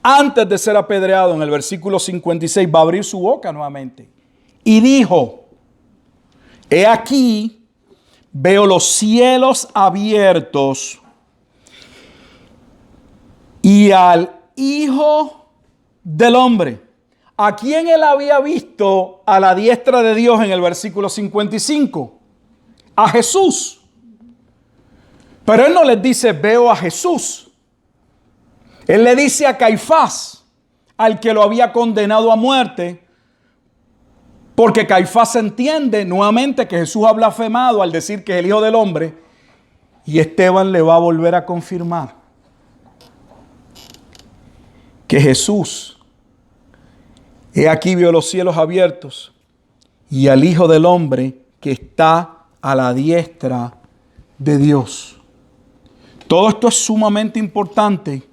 Antes de ser apedreado, en el versículo 56, va a abrir su boca nuevamente. Y dijo, he aquí, veo los cielos abiertos y al Hijo del Hombre. ¿A quién él había visto a la diestra de Dios en el versículo 55? A Jesús. Pero él no les dice, veo a Jesús. Él le dice a Caifás, al que lo había condenado a muerte, porque Caifás entiende nuevamente que Jesús ha blasfemado al decir que es el Hijo del Hombre, y Esteban le va a volver a confirmar que Jesús, he aquí vio los cielos abiertos y al Hijo del Hombre que está a la diestra de Dios. Todo esto es sumamente importante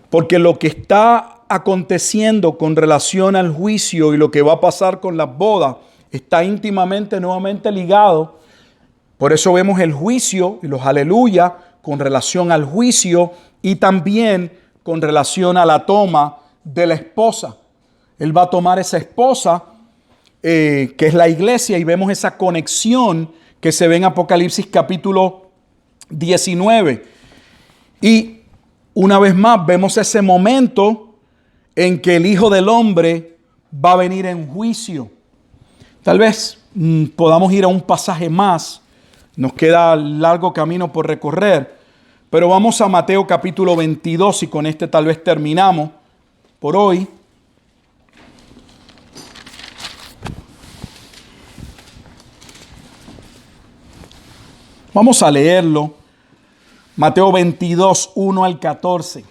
porque lo que está aconteciendo con relación al juicio y lo que va a pasar con las bodas está íntimamente nuevamente ligado. Por eso vemos el juicio y los aleluya con relación al juicio y también con relación a la toma de la esposa. Él va a tomar esa esposa, que es la iglesia, y vemos esa conexión que se ve en Apocalipsis capítulo 19. Y una vez más vemos ese momento en que el Hijo del Hombre va a venir en juicio. Tal vez podamos ir a un pasaje más. Nos queda largo camino por recorrer. Pero vamos a Mateo capítulo 22 y con este tal vez terminamos por hoy. Vamos a leerlo. Mateo 22, 1 al 14.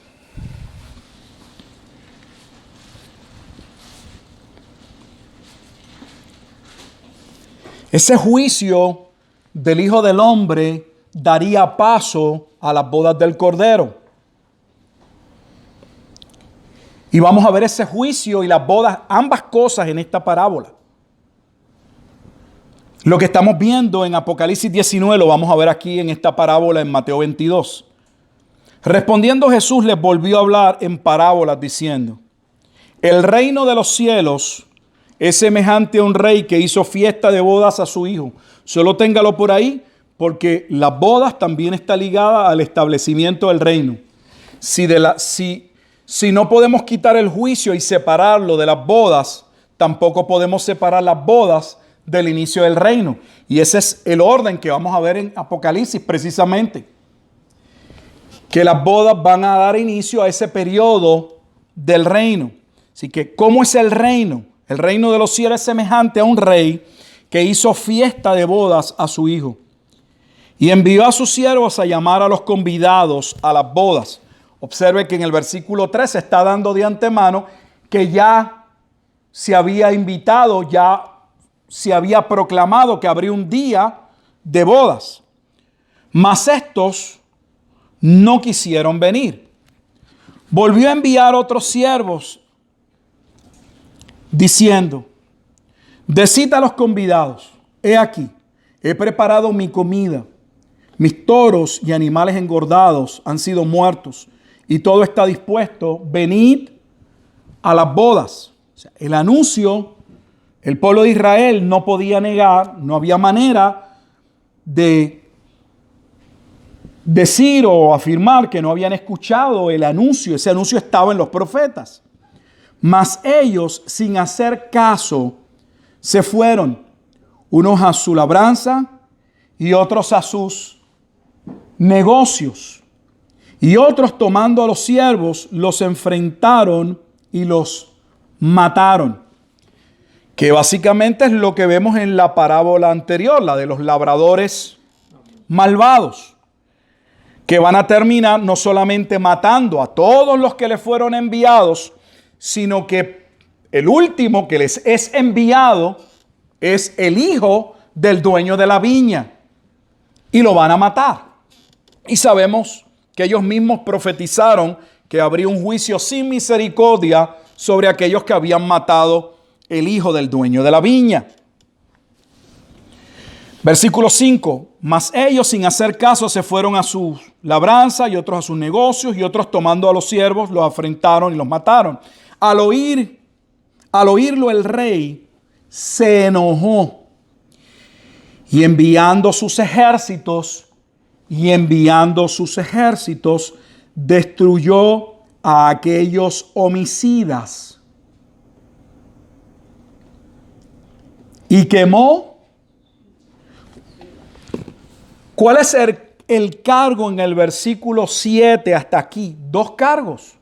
Ese juicio del Hijo del Hombre daría paso a las bodas del Cordero. Y vamos a ver ese juicio y las bodas, ambas cosas en esta parábola. Lo que estamos viendo en Apocalipsis 19 lo vamos a ver aquí en esta parábola en Mateo 22. Respondiendo Jesús les volvió a hablar en parábolas diciendo: el reino de los cielos es semejante a un rey que hizo fiesta de bodas a su hijo. Solo téngalo por ahí porque las bodas también está ligada al establecimiento del reino. Si no podemos quitar el juicio y separarlo de las bodas, tampoco podemos separar las bodas del inicio del reino. Y ese es el orden que vamos a ver en Apocalipsis precisamente. Que las bodas van a dar inicio a ese periodo del reino. Así que, ¿cómo es el reino? El reino de los cielos es semejante a un rey que hizo fiesta de bodas a su hijo. Y envió a sus siervos a llamar a los convidados a las bodas. Observe que en el versículo 3 se está dando de antemano que ya se había invitado, ya se había proclamado que habría un día de bodas. Mas estos no quisieron venir. Volvió a enviar otros siervos diciendo: decid a los convidados, he aquí, he preparado mi comida, mis toros y animales engordados han sido muertos y todo está dispuesto, venid a las bodas. O sea, el anuncio, el pueblo de Israel no podía negar, no había manera de decir o afirmar que no habían escuchado el anuncio. Ese anuncio estaba en los profetas. Mas ellos, sin hacer caso, se fueron, unos a su labranza y otros a sus negocios. Y otros, tomando a los siervos, los enfrentaron y los mataron. Que básicamente es lo que vemos en la parábola anterior, la de los labradores malvados, que van a terminar no solamente matando a todos los que les fueron enviados, sino que el último que les es enviado es el hijo del dueño de la viña y lo van a matar. Y sabemos que ellos mismos profetizaron que habría un juicio sin misericordia sobre aquellos que habían matado el hijo del dueño de la viña. Versículo 5. Mas ellos, sin hacer caso, se fueron a su labranza y otros a sus negocios, y otros, tomando a los siervos, los afrentaron y los mataron. Al oírlo el rey se enojó y enviando sus ejércitos destruyó a aquellos homicidas y quemó. ¿Cuál es el cargo en el versículo 7 hasta aquí? 2 cargos.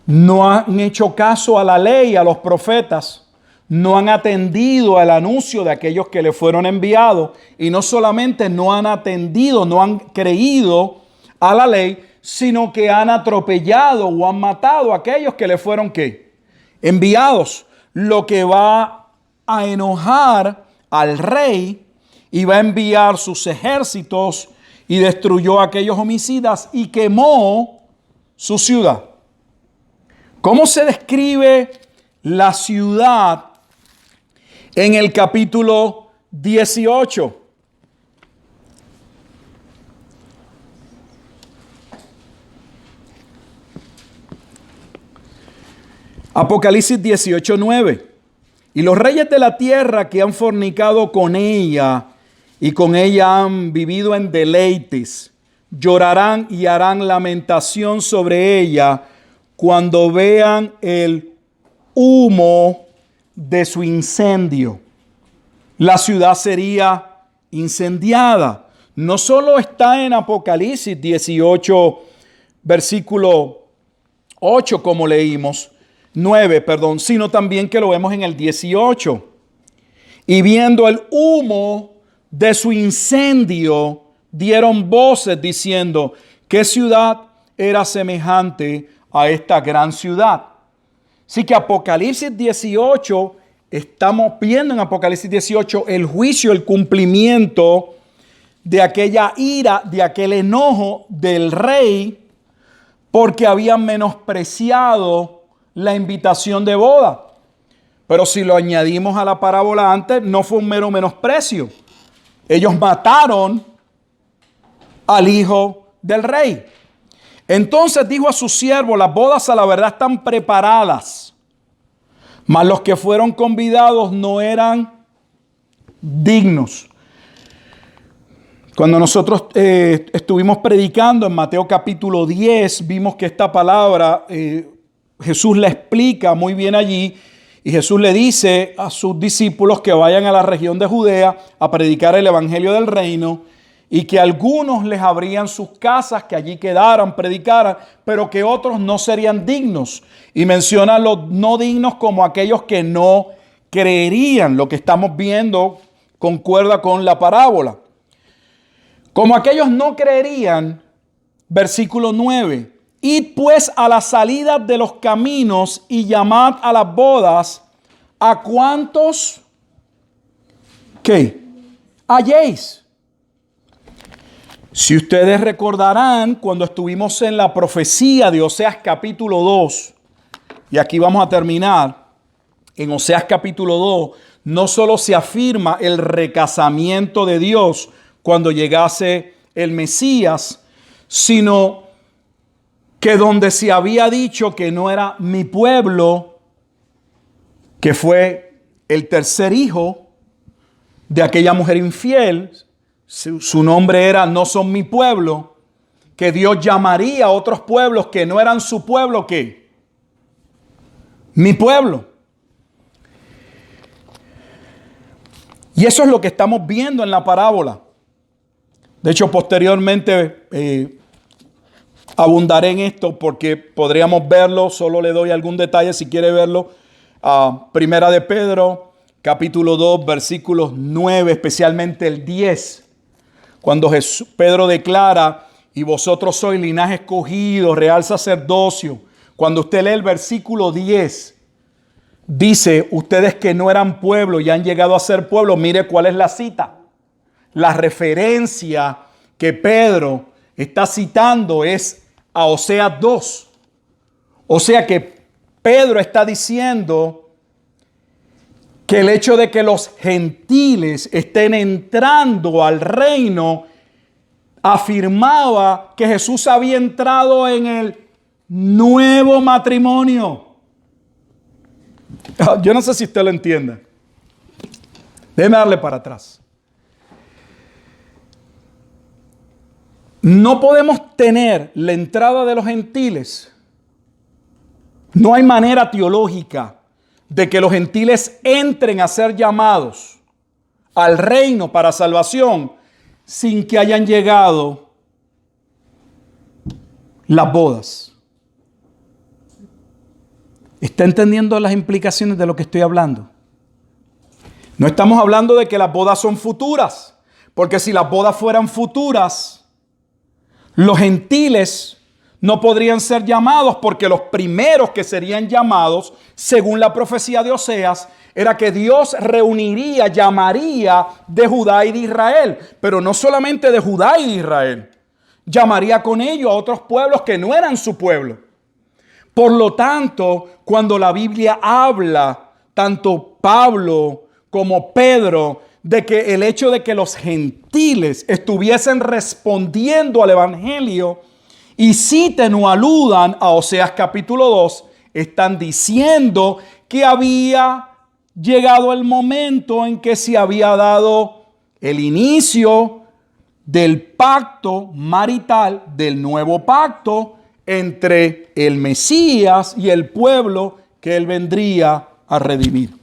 No han hecho caso a la ley, a los profetas. No han atendido al anuncio de aquellos que le fueron enviados. Y no solamente no han atendido, no han creído a la ley, sino que han atropellado o han matado a aquellos que le fueron ¿qué? Enviados. Lo que va a enojar al rey y va a enviar sus ejércitos y destruyó a aquellos homicidas y quemó su ciudad. ¿Cómo se describe la ciudad en el capítulo 18? Apocalipsis 18:9. Y los reyes de la tierra que han fornicado con ella y con ella han vivido en deleites, llorarán y harán lamentación sobre ella cuando vean el humo de su incendio. La ciudad sería incendiada. No solo está en Apocalipsis 18, versículo 8, como leímos, 9, perdón, sino también que lo vemos en el 18. Y viendo el humo de su incendio, dieron voces diciendo: ¿qué ciudad era semejante a esta gran ciudad? Así que Apocalipsis 18, estamos viendo en Apocalipsis 18 el juicio, el cumplimiento de aquella ira, de aquel enojo del rey, porque habían menospreciado la invitación de boda. Pero si lo añadimos a la parábola antes, no fue un mero menosprecio. Ellos mataron al hijo del rey. Entonces dijo a sus siervos: las bodas a la verdad están preparadas, mas los que fueron convidados no eran dignos. Cuando nosotros estuvimos predicando en Mateo capítulo 10, vimos que esta palabra Jesús la explica muy bien allí. Y Jesús le dice a sus discípulos que vayan a la región de Judea a predicar el evangelio del reino, y que algunos les abrían sus casas, que allí quedaran, predicaran, pero que otros no serían dignos. Y menciona a los no dignos como aquellos que no creerían. Lo que estamos viendo concuerda con la parábola. Como aquellos no creerían, versículo 9. Id pues a la salida de los caminos y llamad a las bodas a cuantos, ¿qué? Halléis. Si ustedes recordarán, cuando estuvimos en la profecía de Oseas capítulo 2, y aquí vamos a terminar, en Oseas capítulo 2, no solo se afirma el recasamiento de Dios cuando llegase el Mesías, sino que donde se había dicho que no era mi pueblo, que fue el tercer hijo de aquella mujer infiel, su nombre era no son mi pueblo, que Dios llamaría a otros pueblos que no eran su pueblo, ¿qué? Mi pueblo. Y eso es lo que estamos viendo en la parábola. De hecho, posteriormente abundaré en esto porque podríamos verlo. Solo le doy algún detalle si quiere verlo. Primera de Pedro, capítulo 2, versículos 9, especialmente el 10. Cuando Pedro declara: y vosotros sois linaje escogido, real sacerdocio. Cuando usted lee el versículo 10, dice: ustedes que no eran pueblo y han llegado a ser pueblo. Mire cuál es la cita. La referencia que Pedro está citando es a Oseas 2. O sea que Pedro está diciendo que el hecho de que los gentiles estén entrando al reino afirmaba que Jesús había entrado en el nuevo matrimonio. Yo no sé si usted lo entiende. Déjeme darle para atrás. No podemos tener la entrada de los gentiles. No hay manera teológica de que los gentiles entren a ser llamados al reino para salvación sin que hayan llegado las bodas. ¿Está entendiendo las implicaciones de lo que estoy hablando? No estamos hablando de que las bodas son futuras, porque si las bodas fueran futuras, los gentiles no podrían ser llamados, porque los primeros que serían llamados, según la profecía de Oseas, era que Dios reuniría, llamaría de Judá y de Israel, pero no solamente de Judá y de Israel, llamaría con ellos a otros pueblos que no eran su pueblo. Por lo tanto, cuando la Biblia habla, tanto Pablo como Pedro, de que el hecho de que los gentiles estuviesen respondiendo al evangelio y citen o aludan a Oseas capítulo 2, están diciendo que había llegado el momento en que se había dado el inicio del pacto marital, del nuevo pacto entre el Mesías y el pueblo que él vendría a redimir.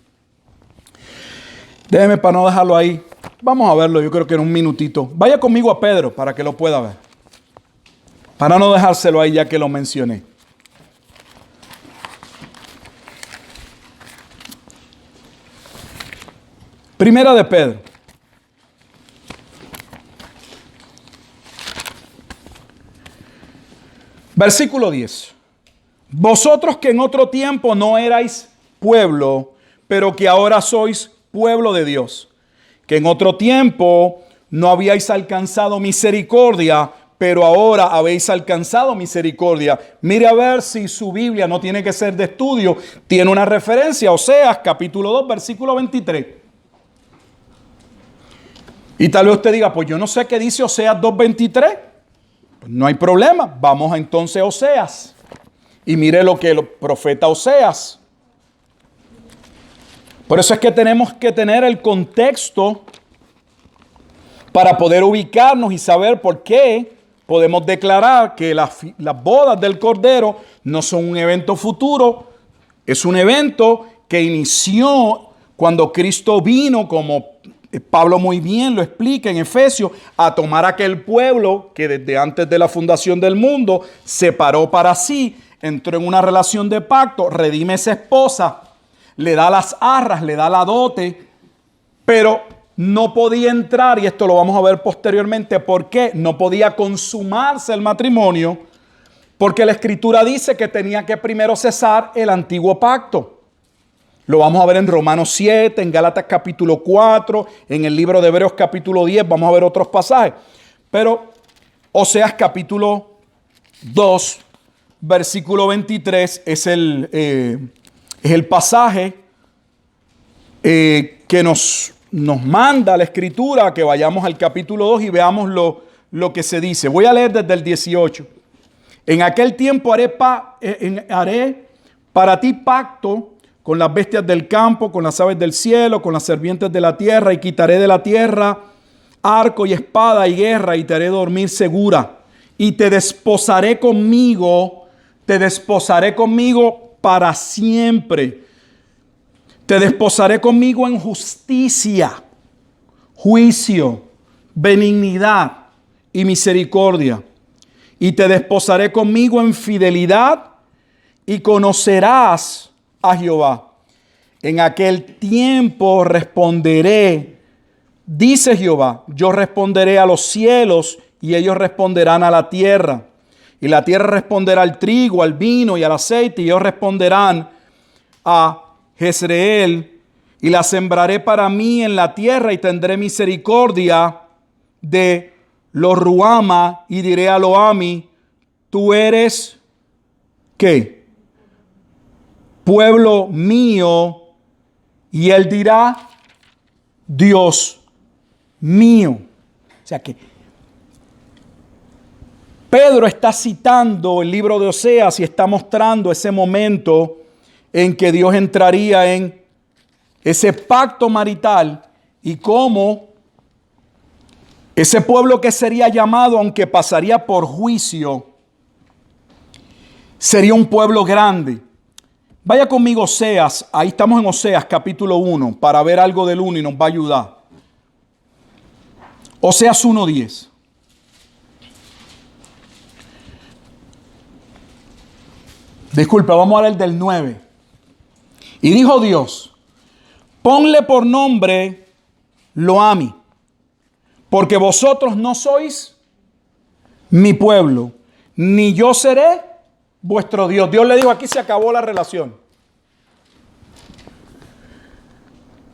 Déjeme para no dejarlo ahí. Vamos a verlo, yo creo que en un minutito. Vaya conmigo a Pedro para que lo pueda ver. Para no dejárselo ahí ya que lo mencioné. Primera de Pedro. Versículo 10. Vosotros que en otro tiempo no erais pueblo, pero que ahora sois pueblo de Dios. Que en otro tiempo no habíais alcanzado misericordia, pero ahora habéis alcanzado misericordia. Mire a ver si su Biblia no tiene que ser de estudio. Tiene una referencia, Oseas capítulo 2, versículo 23. Y tal vez usted diga, pues yo no sé qué dice Oseas 2.23. Pues no hay problema. Vamos entonces a Oseas. Y mire lo que el profeta Oseas. Por eso es que tenemos que tener el contexto para poder ubicarnos y saber por qué podemos declarar que las bodas del Cordero no son un evento futuro. Es un evento que inició cuando Cristo vino, como Pablo muy bien lo explica en Efesios, a tomar aquel pueblo que desde antes de la fundación del mundo separó para sí, entró en una relación de pacto, redime a esa esposa, le da las arras, le da la dote, pero no podía entrar, y esto lo vamos a ver posteriormente, ¿por qué? No podía consumarse el matrimonio, porque la Escritura dice que tenía que primero cesar el antiguo pacto. Lo vamos a ver en Romanos 7, en Gálatas capítulo 4, en el libro de Hebreos capítulo 10, vamos a ver otros pasajes. Pero Oseas capítulo 2, versículo 23 es el pasaje que nos manda la Escritura que vayamos al capítulo 2 y veamos lo que se dice. Voy a leer desde el 18. En aquel tiempo haré para ti pacto con las bestias del campo, con las aves del cielo, con las serpientes de la tierra, y quitaré de la tierra arco y espada y guerra, y te haré dormir segura. Y te desposaré conmigo para siempre. Te desposaré conmigo en justicia, juicio, benignidad y misericordia. Y te desposaré conmigo en fidelidad, y conocerás a Jehová. En aquel tiempo responderé, dice Jehová, yo responderé a los cielos y ellos responderán a la tierra. Y la tierra responderá al trigo, al vino y al aceite, y ellos responderán a Jezreel. Y la sembraré para mí en la tierra, y tendré misericordia de lo Ruama, y diré a Loami, tú eres, ¿qué? Pueblo mío. Y él dirá, Dios mío. O sea que Pedro está citando el libro de Oseas y está mostrando ese momento en que Dios entraría en ese pacto marital y cómo ese pueblo que sería llamado, aunque pasaría por juicio, sería un pueblo grande. Vaya conmigo Oseas, ahí estamos en Oseas capítulo 1 para ver algo del 1 y nos va a ayudar. Oseas 1:10. Disculpa, vamos a leer del 9. Y dijo Dios, ponle por nombre Loami, porque vosotros no sois mi pueblo, ni yo seré vuestro Dios. Dios le dijo, aquí se acabó la relación.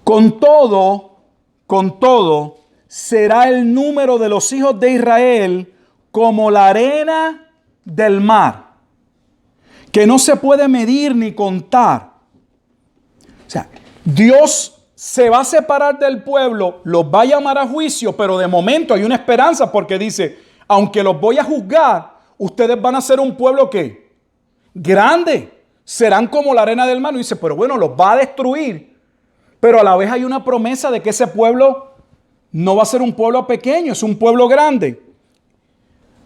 Con todo, será el número de los hijos de Israel como la arena del mar, que no se puede medir ni contar. O sea, Dios se va a separar del pueblo, los va a llamar a juicio, pero de momento hay una esperanza porque dice, aunque los voy a juzgar, ustedes van a ser un pueblo que grande, serán como la arena del mar. Y dice, pero bueno, los va a destruir, pero a la vez hay una promesa de que ese pueblo no va a ser un pueblo pequeño, es un pueblo grande.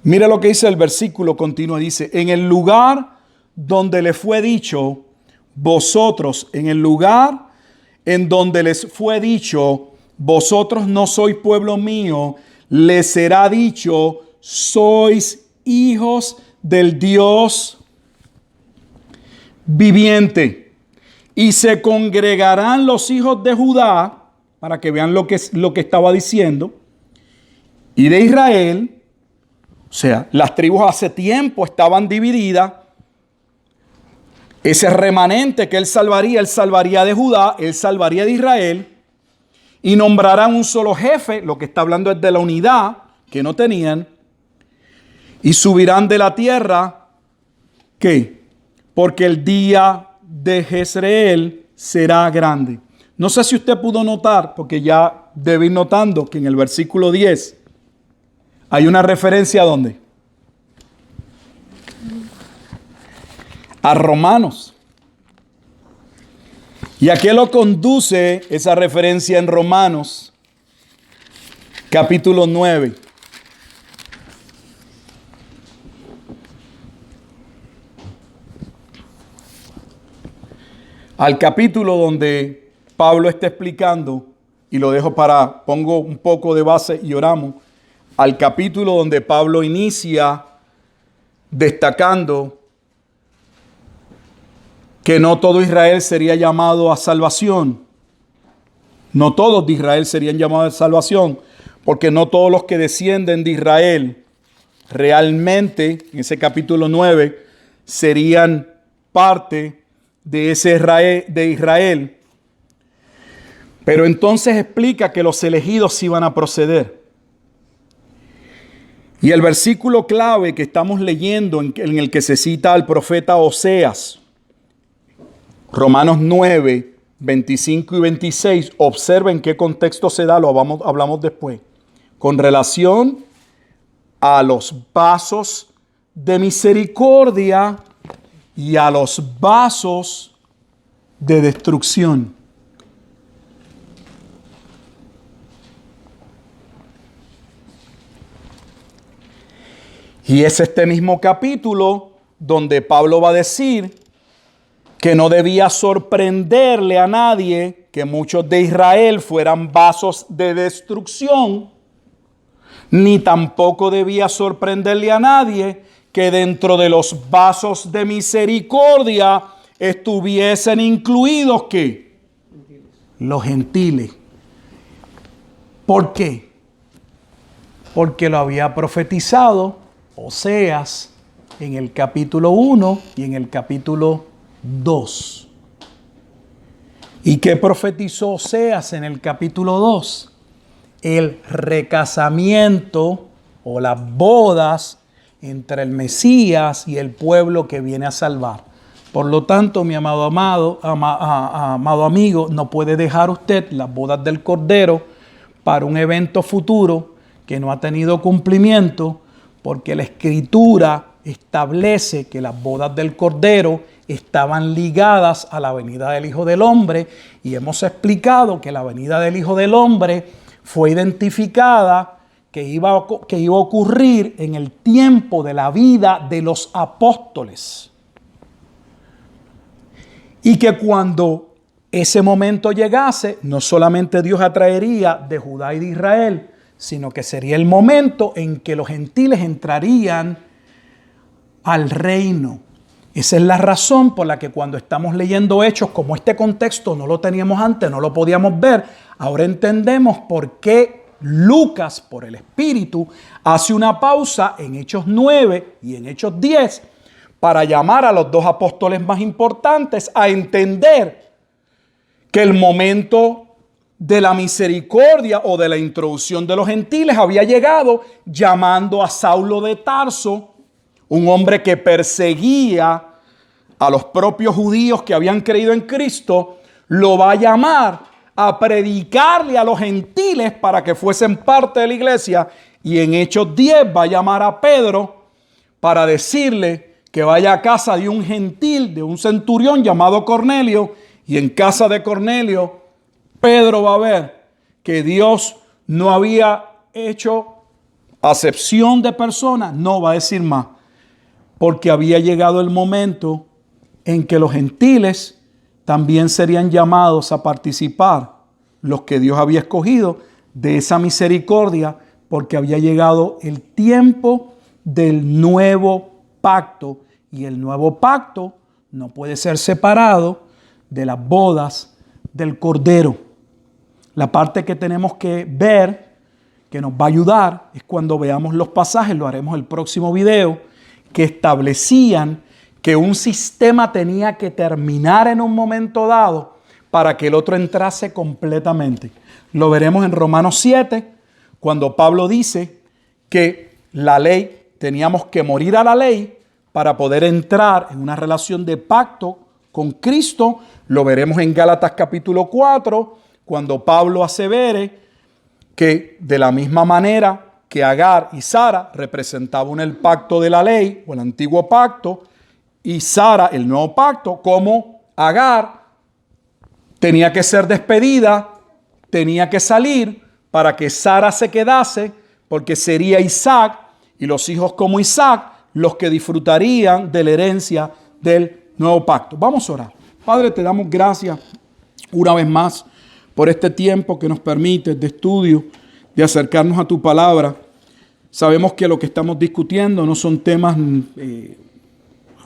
Mira lo que dice el versículo, continúa, dice, en el lugar donde le fue dicho, vosotros, en el lugar en donde les fue dicho, vosotros no sois pueblo mío, les será dicho, sois hijos del Dios viviente. Y se congregarán los hijos de Judá, para que vean lo que estaba diciendo, y de Israel. O sea, las tribus hace tiempo estaban divididas. Ese remanente que él salvaría de Judá, él salvaría de Israel, y nombrarán un solo jefe. Lo que está hablando es de la unidad que no tenían, y subirán de la tierra. ¿Qué? Porque el día de Jezreel será grande. No sé si usted pudo notar, porque ya debe ir notando que en el versículo 10 hay una referencia ¿a dónde? A Romanos. ¿Y a qué lo conduce esa referencia en Romanos? Capítulo 9. Al capítulo donde Pablo está explicando, y lo dejo pongo un poco de base y oramos, al capítulo donde Pablo inicia destacando que no todo Israel sería llamado a salvación. No todos de Israel serían llamados a salvación, porque no todos los que descienden de Israel realmente, en ese capítulo 9, serían parte de ese Israel. Pero entonces explica que los elegidos iban a proceder. Y el versículo clave que estamos leyendo, en el que se cita al profeta Oseas, Romanos 9, 25 y 26, observen qué contexto se da, hablamos después, con relación a los vasos de misericordia y a los vasos de destrucción. Y es este mismo capítulo donde Pablo va a decir que no debía sorprenderle a nadie que muchos de Israel fueran vasos de destrucción, ni tampoco debía sorprenderle a nadie que dentro de los vasos de misericordia estuviesen incluidos ¿qué? Los gentiles. ¿Por qué? Porque lo había profetizado Oseas en el capítulo 1 y en el capítulo 2. ¿Y qué profetizó Oseas en el capítulo 2? El recasamiento o las bodas entre el Mesías y el pueblo que viene a salvar. Por lo tanto, mi amado amigo, no puede dejar usted las bodas del Cordero para un evento futuro que no ha tenido cumplimiento, porque la Escritura establece que las bodas del Cordero estaban ligadas a la venida del Hijo del Hombre, y hemos explicado que la venida del Hijo del Hombre fue identificada que iba a ocurrir en el tiempo de la vida de los apóstoles. Y que cuando ese momento llegase, no solamente Dios atraería de Judá y de Israel, sino que sería el momento en que los gentiles entrarían al reino. Esa es la razón por la que cuando estamos leyendo Hechos, como este contexto no lo teníamos antes, no lo podíamos ver, ahora entendemos por qué Lucas, por el Espíritu, hace una pausa en Hechos 9 y en Hechos 10 para llamar a los dos apóstoles más importantes a entender que el momento de la misericordia o de la introducción de los gentiles había llegado, llamando a Saulo de Tarso, un hombre que perseguía a los propios judíos que habían creído en Cristo, lo va a llamar a predicarle a los gentiles para que fuesen parte de la iglesia. Y en Hechos 10 va a llamar a Pedro para decirle que vaya a casa de un gentil, de un centurión llamado Cornelio, y en casa de Cornelio Pedro va a ver que Dios no había hecho acepción de personas, no va a decir más, porque había llegado el momento en que los gentiles también serían llamados a participar, los que Dios había escogido, de esa misericordia, porque había llegado el tiempo del nuevo pacto, y el nuevo pacto no puede ser separado de las bodas del Cordero. La parte que tenemos que ver, que nos va a ayudar, es cuando veamos los pasajes, lo haremos el próximo video, que establecían que un sistema tenía que terminar en un momento dado para que el otro entrase completamente. Lo veremos en Romanos 7, cuando Pablo dice que la ley, teníamos que morir a la ley para poder entrar en una relación de pacto con Cristo. Lo veremos en Gálatas capítulo 4, cuando Pablo asevere que de la misma manera que Agar y Sara representaban el pacto de la ley o el antiguo pacto, y Sara el nuevo pacto, como Agar tenía que ser despedida, tenía que salir para que Sara se quedase, porque sería Isaac y los hijos como Isaac los que disfrutarían de la herencia del nuevo pacto. Vamos a orar. Padre, te damos gracias una vez más por este tiempo que nos permite de estudio, de acercarnos a tu palabra. Sabemos que lo que estamos discutiendo no son temas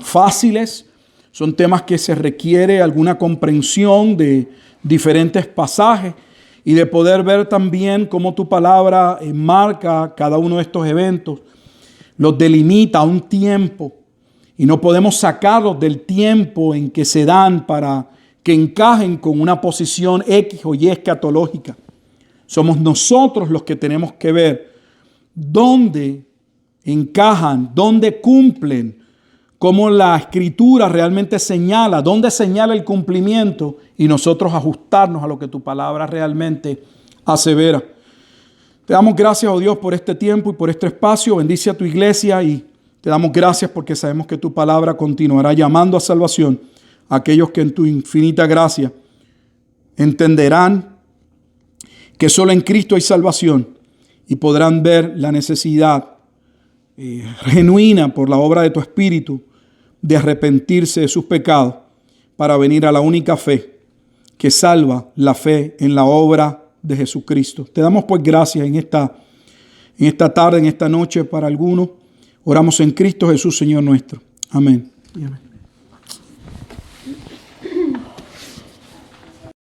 fáciles, son temas que se requiere alguna comprensión de diferentes pasajes y de poder ver también cómo tu palabra enmarca cada uno de estos eventos, los delimita a un tiempo y no podemos sacarlos del tiempo en que se dan para que encajen con una posición X o Y escatológica. Somos nosotros los que tenemos que ver dónde encajan, dónde cumplen, cómo la Escritura realmente señala, dónde señala el cumplimiento y nosotros ajustarnos a lo que tu palabra realmente asevera. Te damos gracias, oh Dios, por este tiempo y por este espacio. Bendice a tu iglesia y te damos gracias porque sabemos que tu palabra continuará llamando a salvación a aquellos que en tu infinita gracia entenderán que solo en Cristo hay salvación y podrán ver la necesidad genuina por la obra de tu Espíritu de arrepentirse de sus pecados para venir a la única fe que salva, la fe en la obra de Jesucristo. Te damos pues gracias en esta tarde, en esta noche para algunos. Oramos en Cristo Jesús, Señor nuestro. Amén. Amén.